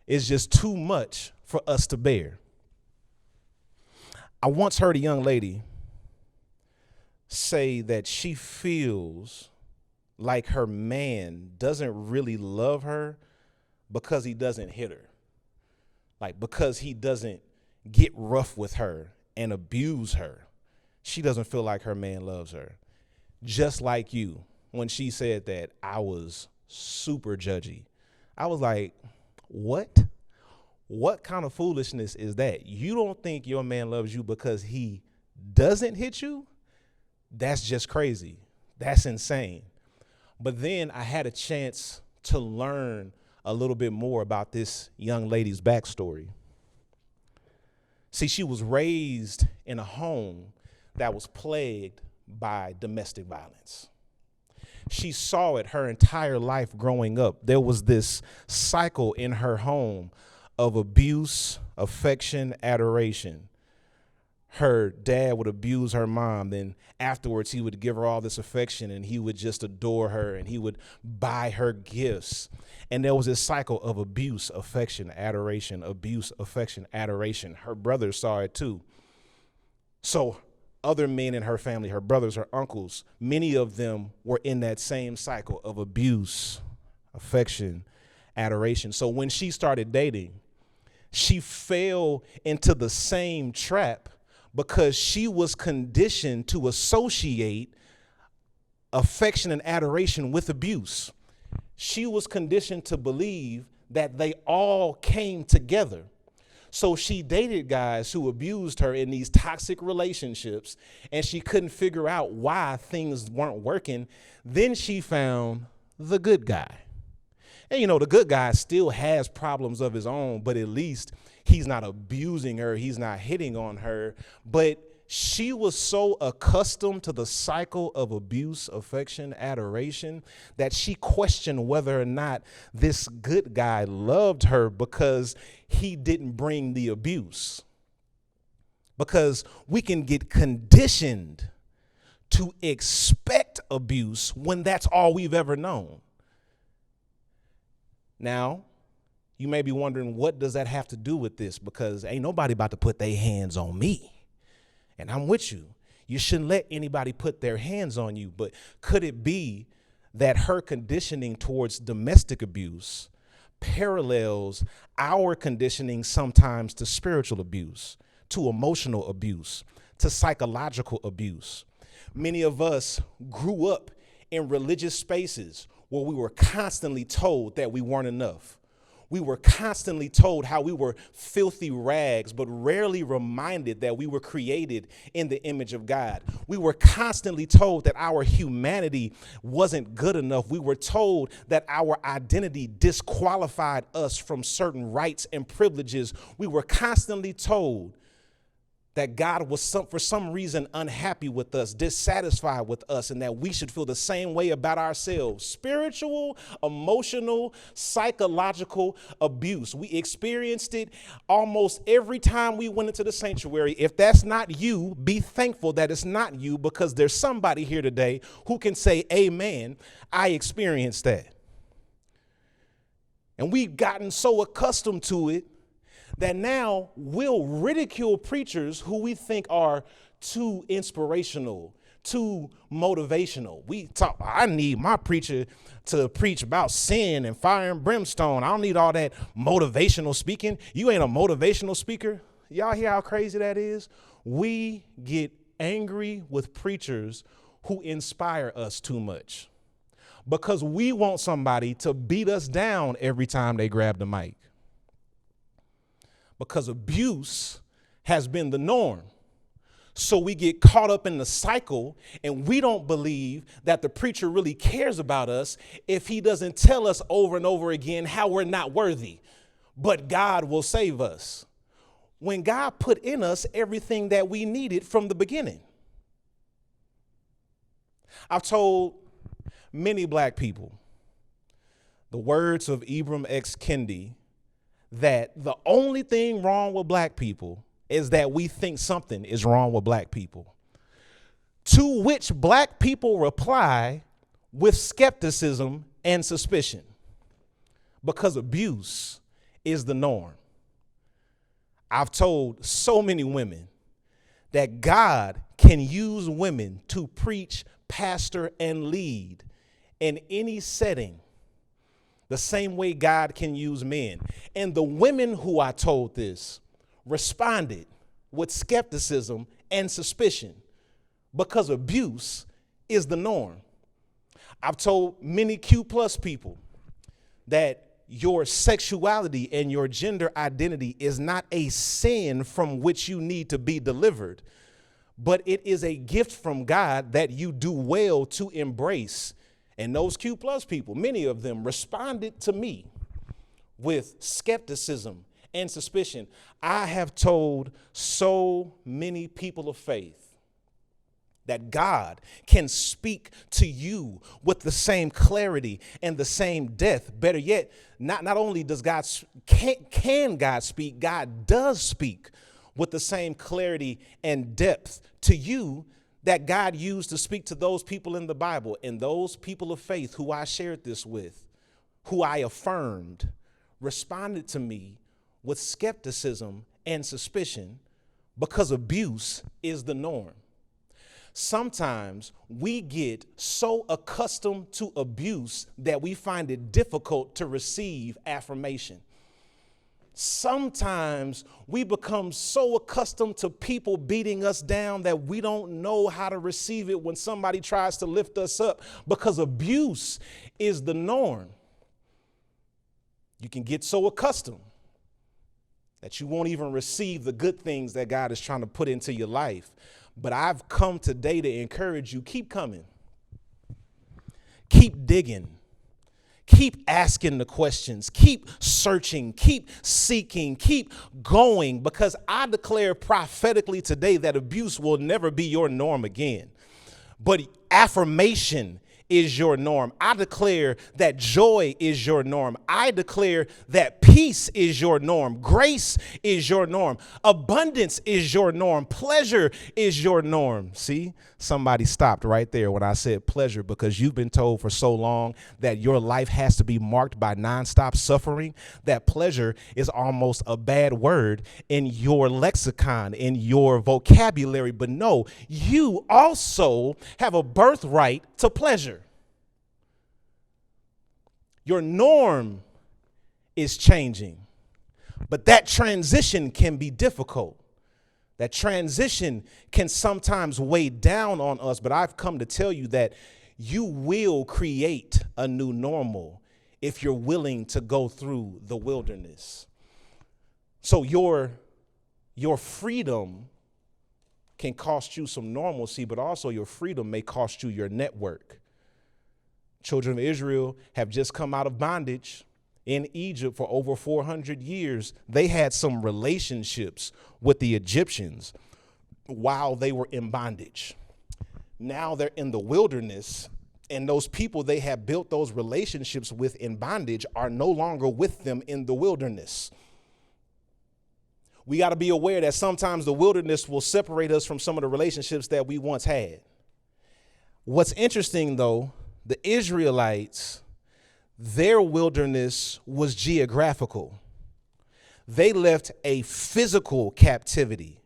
is just too much for us to bear. I once heard a young lady say that she feels like her man doesn't really love her because he doesn't hit her. Like, because he doesn't get rough with her and abuse her. She doesn't feel like her man loves her. Just like you, when she said that, I was super judgy. I was like, what? What kind of foolishness is that? You don't think your man loves you because he doesn't hit you? That's just crazy. That's insane. But then I had a chance to learn a little bit more about this young lady's backstory. See, she was raised in a home that was plagued by domestic violence. She saw it her entire life growing up. There was this cycle in her home of abuse, affection, adoration. Her dad would abuse her mom. Then afterwards, he would give her all this affection and he would just adore her and he would buy her gifts. And there was this cycle of abuse, affection, adoration, abuse, affection, adoration. Her brothers saw it too. So other men in her family, her brothers, her uncles, many of them were in that same cycle of abuse, affection, adoration. So when she started dating, she fell into the same trap because she was conditioned to associate affection and adoration with abuse. She was conditioned to believe that they all came together. So she dated guys who abused her in these toxic relationships, and she couldn't figure out why things weren't working. Then she found the good guy. And, you know, the good guy still has problems of his own, but at least he's not abusing her. He's not hitting on her. But she was so accustomed to the cycle of abuse, affection, adoration, that she questioned whether or not this good guy loved her because he didn't bring the abuse. Because we can get conditioned to expect abuse when that's all we've ever known. Now, You may be wondering, what does that have to do with this? Because ain't nobody about to put their hands on me. And I'm with you. You shouldn't let anybody put their hands on you. But could it be that her conditioning towards domestic abuse parallels our conditioning sometimes to spiritual abuse, to emotional abuse, to psychological abuse? Many of us grew up in religious spaces where we were constantly told that we weren't enough. We were constantly told how we were filthy rags, but rarely reminded that we were created in the image of God. We were constantly told that our humanity wasn't good enough. We were told that our identity disqualified us from certain rights and privileges. We were constantly told that God was for some reason unhappy with us, dissatisfied with us, and that we should feel the same way about ourselves. Spiritual, emotional, psychological abuse. We experienced it almost every time we went into the sanctuary. If that's not you, be thankful that it's not you, because there's somebody here today who can say, amen, I experienced that. And we've gotten so accustomed to it that now we'll ridicule preachers who we think are too inspirational, too motivational. We talk, I need my preacher to preach about sin and fire and brimstone. I don't need all that motivational speaking. You ain't a motivational speaker. Y'all hear how crazy that is? We get angry with preachers who inspire us too much because we want somebody to beat us down every time they grab the mic. Because abuse has been the norm. So we get caught up in the cycle, and we don't believe that the preacher really cares about us if he doesn't tell us over and over again how we're not worthy, but God will save us. When God put in us everything that we needed from the beginning. I've told many black people the words of Ibram X. Kendi, that the only thing wrong with black people is that we think something is wrong with black people. To which black people reply with skepticism and suspicion, because abuse is the norm. I've told so many women that God can use women to preach, pastor, and lead in any setting the same way God can use men. And the women who I told this responded with skepticism and suspicion, because abuse is the norm. I've told many Q+ people that your sexuality and your gender identity is not a sin from which you need to be delivered, but it is a gift from God that you do well to embrace. And those Q+ people, many of them responded to me with skepticism and suspicion. I have told so many people of faith that God can speak to you with the same clarity and the same depth. Better yet, not only does God can God speak, God does speak with the same clarity and depth to you that God used to speak to those people in the Bible. And those people of faith who I shared this with, who I affirmed, responded to me with skepticism and suspicion, because abuse is the norm. Sometimes we get so accustomed to abuse that we find it difficult to receive affirmation. Sometimes we become so accustomed to people beating us down that we don't know how to receive it when somebody tries to lift us up, because abuse is the norm. You can get so accustomed that you won't even receive the good things that God is trying to put into your life. But I've come today to encourage you, keep coming, keep digging. Keep asking the questions, keep searching, keep seeking, keep going, because I declare prophetically today that abuse will never be your norm again. But affirmation is your norm. I declare that joy is your norm. I declare that peace is your norm. Grace is your norm. Abundance is your norm. Pleasure is your norm. See, somebody stopped right there when I said pleasure, because you've been told for so long that your life has to be marked by nonstop suffering, that pleasure is almost a bad word in your lexicon, in your vocabulary. But no, you also have a birthright to pleasure. Your norm is changing, but that transition can be difficult. That transition can sometimes weigh down on us, but I've come to tell you that you will create a new normal if you're willing to go through the wilderness. So your freedom can cost you some normalcy, but also your freedom may cost you your network. Children of Israel have just come out of bondage in Egypt for over 400 years. They had some relationships with the Egyptians while they were in bondage. Now they're in the wilderness, and those people they have built those relationships with in bondage are no longer with them in the wilderness. We got to be aware that sometimes the wilderness will separate us from some of the relationships that we once had. What's interesting, though, the Israelites, their wilderness was geographical. They left a physical captivity,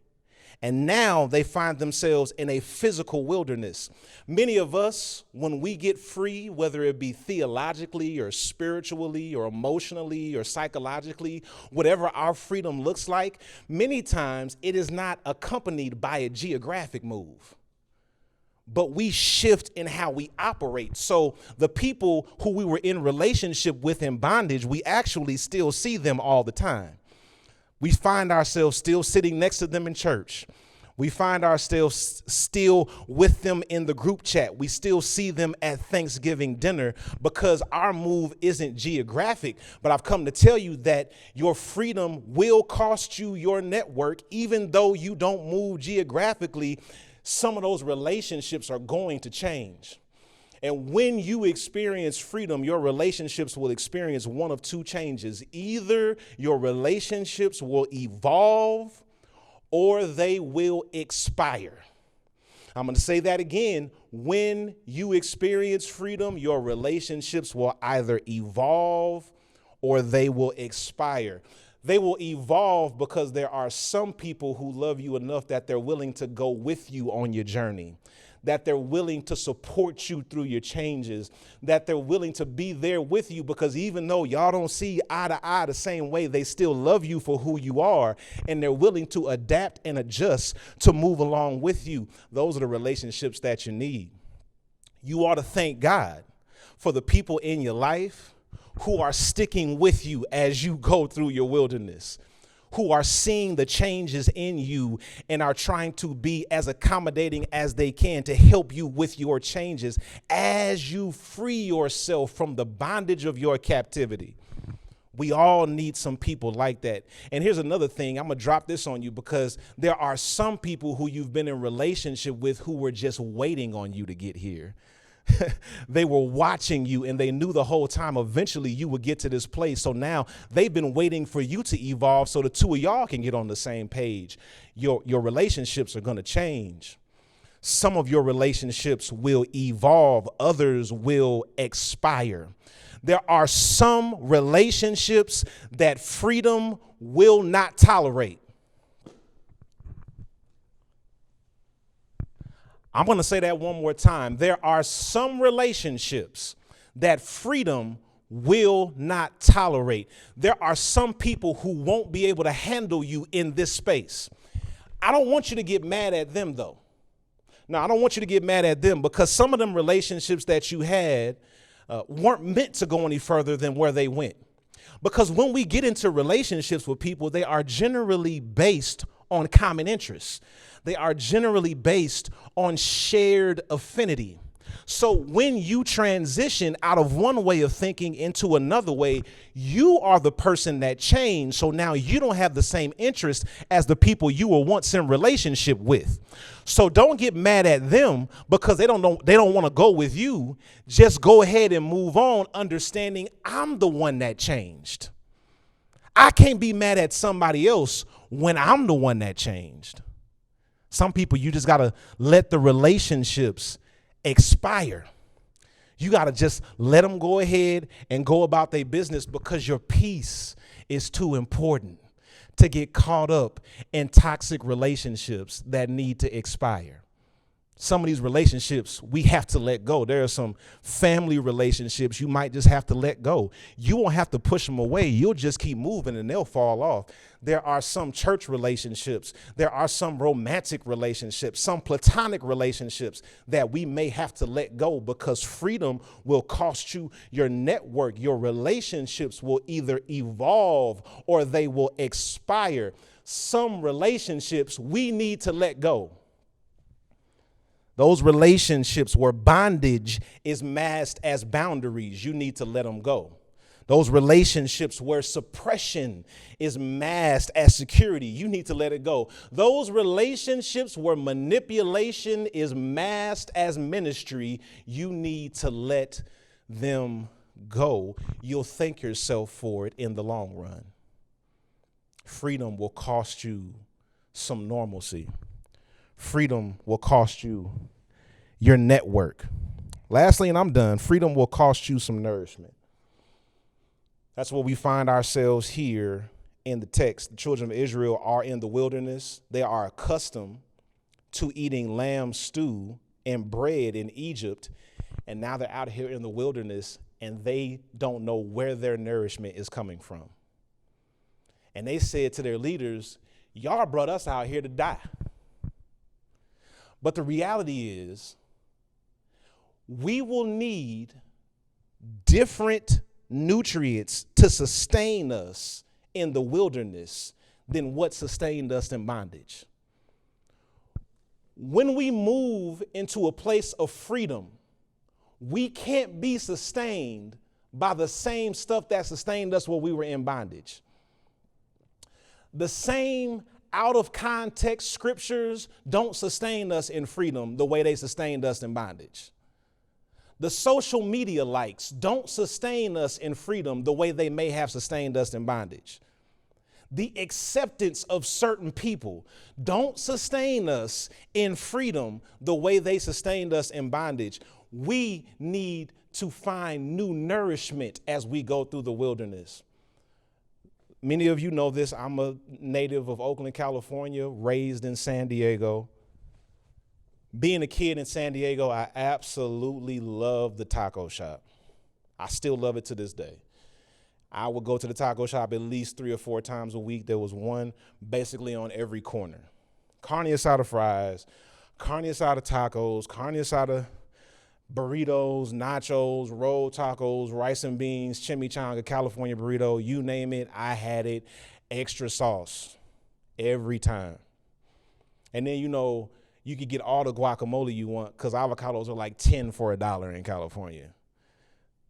and now they find themselves in a physical wilderness. Many of us, when we get free, whether it be theologically or spiritually or emotionally or psychologically, whatever our freedom looks like, many times it is not accompanied by a geographic move, but we shift in how we operate. So the people who we were in relationship with in bondage, we actually still see them all the time. We find ourselves still sitting next to them in church. We find ourselves still with them in the group chat. We still see them at Thanksgiving dinner, because our move isn't geographic. But I've come to tell you that your freedom will cost you your network. Even though you don't move geographically, some of those relationships are going to change. And when you experience freedom, your relationships will experience one of two changes. Either your relationships will evolve or they will expire. I'm going to say that again. When you experience freedom, your relationships will either evolve or they will expire. They will evolve because there are some people who love you enough that they're willing to go with you on your journey, that they're willing to support you through your changes, that they're willing to be there with you, because even though y'all don't see eye to eye the same way, they still love you for who you are, and they're willing to adapt and adjust to move along with you. Those are the relationships that you need. You ought to thank God for the people in your life who are sticking with you as you go through your wilderness, who are seeing the changes in you and are trying to be as accommodating as they can to help you with your changes as you free yourself from the bondage of your captivity. We all need some people like that. And here's another thing. I'm going to drop this on you, because there are some people who you've been in relationship with who were just waiting on you to get here. They were watching you, and they knew the whole time eventually you would get to this place. So now they've been waiting for you to evolve so the two of y'all can get on the same page. Your relationships are going to change. Some of your relationships will evolve. Others will expire. There are some relationships that freedom will not tolerate. I'm going to say that one more time. There are some relationships that freedom will not tolerate. There are some people who won't be able to handle you in this space. I don't want you to get mad at them, though. No, I don't want you to get mad at them, because some of them relationships that you had weren't meant to go any further than where they went. Because when we get into relationships with people, they are generally based on common interests. They are generally based on shared affinity. So when you transition out of one way of thinking into another way, you are the person that changed. So now you don't have the same interest as the people you were once in relationship with. So don't get mad at them because they don't want to go with you. Just go ahead and move on, understanding I'm the one that changed. I can't be mad at somebody else when I'm the one that changed. Some people, you just got to let the relationships expire. You got to just let them go ahead and go about their business because your peace is too important to get caught up in toxic relationships that need to expire. Some of these relationships we have to let go. There are some family relationships you might just have to let go. You won't have to push them away. You'll just keep moving and they'll fall off. There are some church relationships. There are some romantic relationships, some platonic relationships that we may have to let go because freedom will cost you your network. Your relationships will either evolve or they will expire. Some relationships we need to let go. Those relationships where bondage is masked as boundaries, you need to let them go. Those relationships where suppression is masked as security, you need to let it go. Those relationships where manipulation is masked as ministry, you need to let them go. You'll thank yourself for it in the long run. Freedom will cost you some normalcy. Freedom will cost you your network. Lastly, and I'm done, freedom will cost you some nourishment. That's where we find ourselves here in the text. The children of Israel are in the wilderness. They are accustomed to eating lamb stew and bread in Egypt. And now they're out here in the wilderness and they don't know where their nourishment is coming from. And they said to their leaders, y'all brought us out here to die. But the reality is, we will need different nutrients to sustain us in the wilderness than what sustained us in bondage. When we move into a place of freedom, we can't be sustained by the same stuff that sustained us while we were in bondage. The same out of context scriptures don't sustain us in freedom the way they sustained us in bondage. The social media likes don't sustain us in freedom the way they may have sustained us in bondage. The acceptance of certain people don't sustain us in freedom the way they sustained us in bondage. We need to find new nourishment as we go through the wilderness. Many of you know this. I'm a native of Oakland, California, raised in San Diego. Being a kid in San Diego, I absolutely love the taco shop. I still love it to this day. I would go to the taco shop at least 3 or 4 times a week. There was one basically on every corner. Carne asada fries, carne asada tacos, carne asada burritos, nachos, rolled tacos, rice and beans, chimichanga, California burrito, you name it, I had it, extra sauce every time. And then, you know, you could get all the guacamole you want because avocados are like 10 for $1 in California.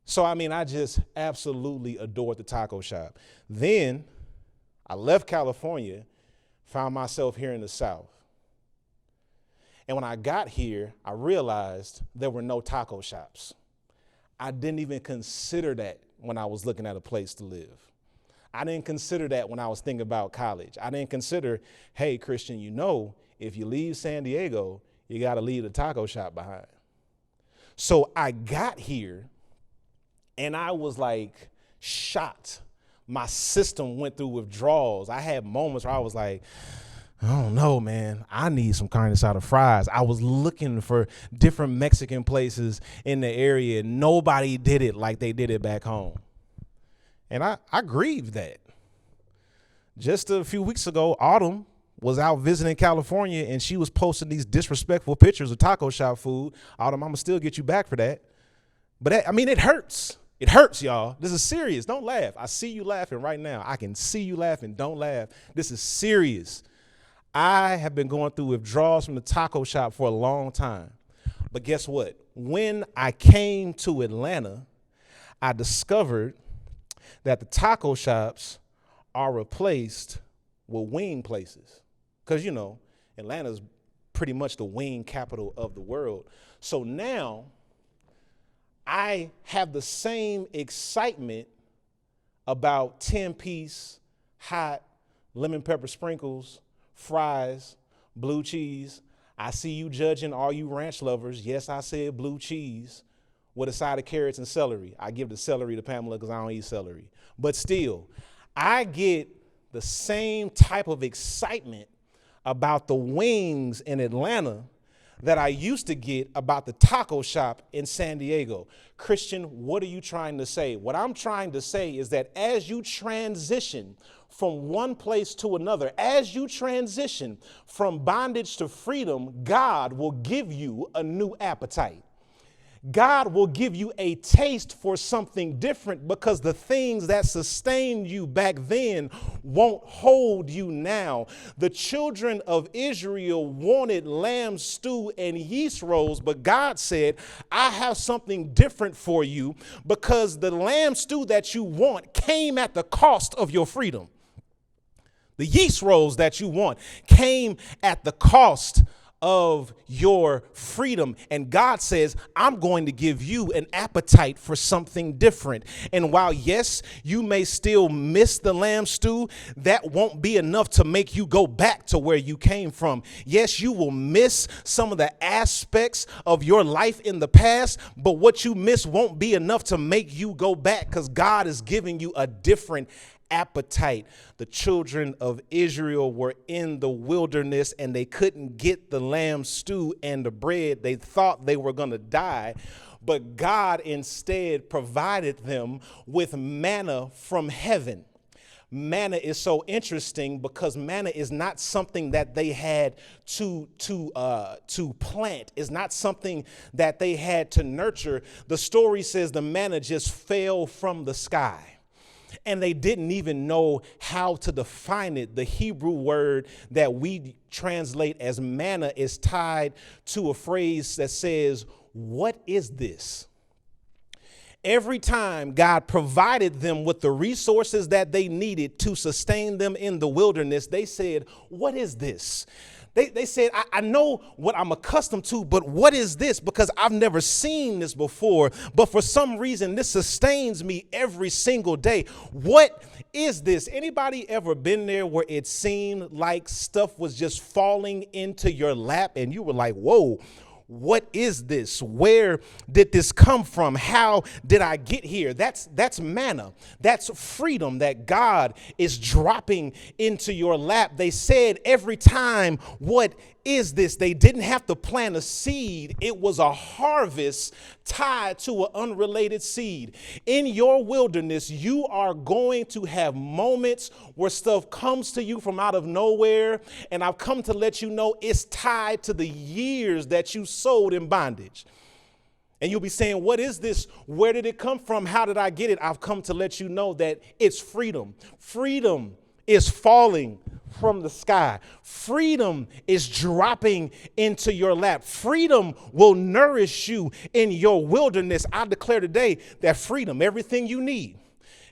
So, I mean, I just absolutely adored the taco shop. Then I left California, found myself here in the South. And when I got here, I realized there were no taco shops. I didn't even consider that when I was looking at a place to live. I didn't consider that when I was thinking about college. I didn't consider, hey, Christian, you know, if you leave San Diego, you got to leave the taco shop behind. So I got here and I was like shocked. My system went through withdrawals. I had moments where I was like, I don't know, man. I need some carne asada fries. I was looking for different Mexican places in the area. Nobody did it like they did it back home. And I grieved that. Just a few weeks ago, Autumn was out visiting California and she was posting these disrespectful pictures of taco shop food. Autumn, I'm going to still get you back for that. But that, I mean, it hurts. It hurts, y'all. This is serious. Don't laugh. I see you laughing right now. I can see you laughing. Don't laugh. This is serious. I have been going through withdrawals from the taco shop for a long time. But guess what? when I came to Atlanta, I discovered that the taco shops are replaced with wing places. Because, you know, Atlanta's pretty much the wing capital of the world. So now I have the same excitement about 10-piece hot lemon pepper sprinkles, fries, blue cheese. I see you judging, all you ranch lovers. Yes, I said blue cheese with a side of carrots and celery. I give the celery to Pamela because I don't eat celery. But still, I get the same type of excitement about the wings in Atlanta that I used to get about the taco shop in San Diego. Christian, what are you trying to say? What I'm trying to say is that as you transition from one place to another, as you transition from bondage to freedom, God will give you a new appetite. God will give you a taste for something different because the things that sustained you back then won't hold you now. The children of Israel wanted lamb stew and yeast rolls, but God said, I have something different for you because the lamb stew that you want came at the cost of your freedom. The yeast rolls that you want came at the cost of your freedom. And God says, I'm going to give you an appetite for something different. And while, yes, you may still miss the lamb stew, that won't be enough to make you go back to where you came from. Yes, you will miss some of the aspects of your life in the past, but what you miss won't be enough to make you go back because God is giving you a different appetite. The children of Israel were in the wilderness and they couldn't get the lamb stew and the bread. They thought they were going to die, but God instead provided them with manna from heaven. Manna is so interesting because manna is not something that they had to plant. It's not something that they had to nurture. The story says the manna just fell from the sky. And they didn't even know how to define it. The Hebrew word that we translate as manna is tied to a phrase that says, what is this? Every time God provided them with the resources that they needed to sustain them in the wilderness, they said, what is this? They said, I know what I'm accustomed to, but what is this? Because I've never seen this before, but for some reason, this sustains me every single day. What is this? Anybody ever been there where it seemed like stuff was just falling into your lap and you were like, whoa, what is this? Where did this come from? How did I get here? That's manna. That's freedom that God is dropping into your lap. They said every time, what is this? They didn't have to plant a seed. It was a harvest tied to an unrelated seed. In your wilderness, you are going to have moments where stuff comes to you from out of nowhere. And I've come to let you know it's tied to the years that you sowed in bondage. And you'll be saying, what is this? Where did it come from? How did I get it? I've come to let you know that it's freedom. Freedom is falling from the sky. Freedom is dropping into your lap. Freedom will nourish you in your wilderness. I declare today that freedom, everything you need,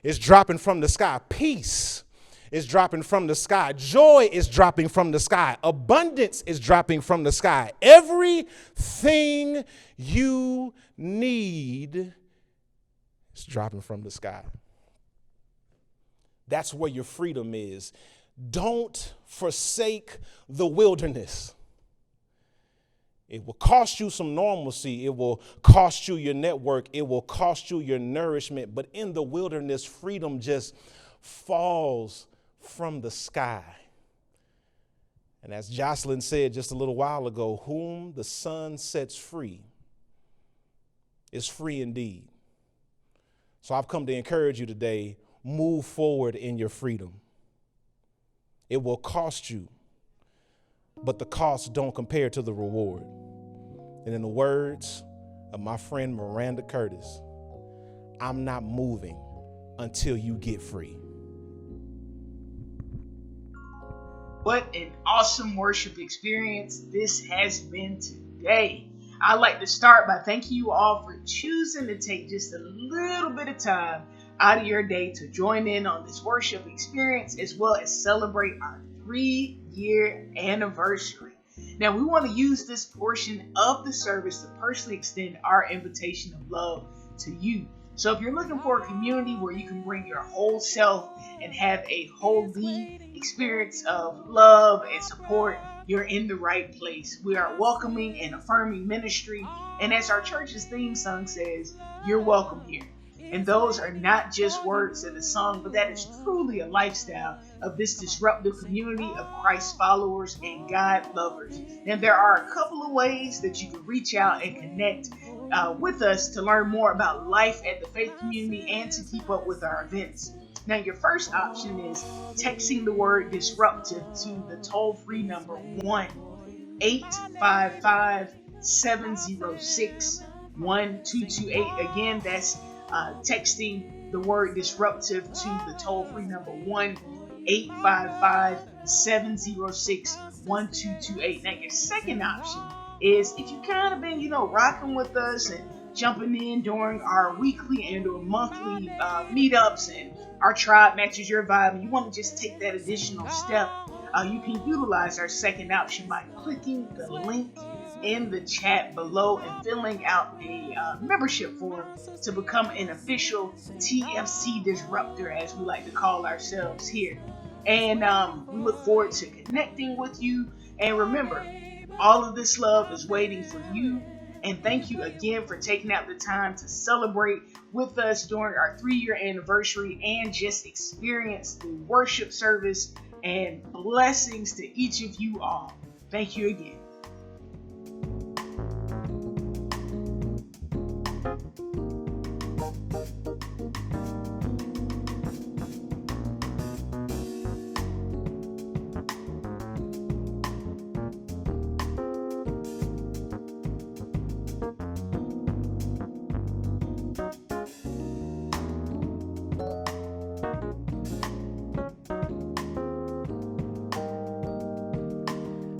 is dropping from the sky. Peace is dropping from the sky. Joy is dropping from the sky. Abundance is dropping from the sky. Everything you need is dropping from the sky. That's where your freedom is. Don't forsake the wilderness. It will cost you some normalcy. It will cost you your network. It will cost you your nourishment. But in the wilderness, freedom just falls from the sky. And as Jocelyn said just a little while ago, whom the Son sets free is free indeed. So I've come to encourage you today, move forward in your freedom. It will cost you, but the costs don't compare to the reward. And in the words of my friend Miranda Curtis, I'm not moving until you get free. What an awesome worship experience this has been today. I'd like to start by thanking you all for choosing to take just a little bit of time out of your day to join in on this worship experience, as well as celebrate our 3-year anniversary. Now, we want to use this portion of the service to personally extend our invitation of love to you. So if you're looking for a community where you can bring your whole self and have a holy experience of love and support, you're in the right place. We are welcoming and affirming ministry. And as our church's theme song says, you're welcome here. And those are not just words in a song, but that is truly a lifestyle of this disruptive community of Christ followers and God lovers. And there are a couple of ways that you can reach out and connect with us to learn more about life at the Faith Community and to keep up with our events. Now, your first option is texting the word disruptive to the toll-free number 1-855-706-1228. Again, that's texting the word disruptive to the toll-free number 1-855-706-1228. Now, your second option is if you kind of been, rocking with us and jumping in during our weekly and or monthly meetups, and our tribe matches your vibe, and you want to just take that additional step, you can utilize our second option by clicking the link in the chat below and filling out a membership form to become an official TFC disruptor, as we like to call ourselves here. And we look forward to connecting with you. And remember, all of this love is waiting for you. And thank you again for taking out the time to celebrate with us during our 3-year anniversary and just experience the worship service, and blessings to each of you all. Thank you again.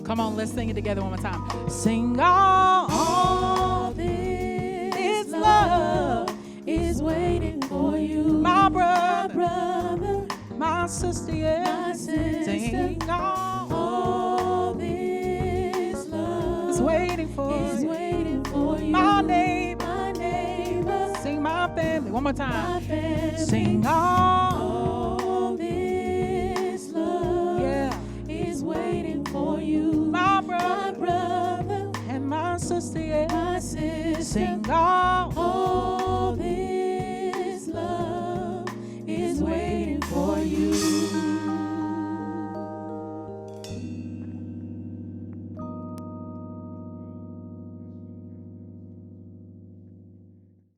Come on, let's sing it together one more time. Sing all this love is waiting for you. My brother, my sister, yeah. Sing all this love is waiting for you. My neighbor, sing my family. One more time. Sing all this love, yeah, is waiting for you. My brother and my sister, yeah. Sing all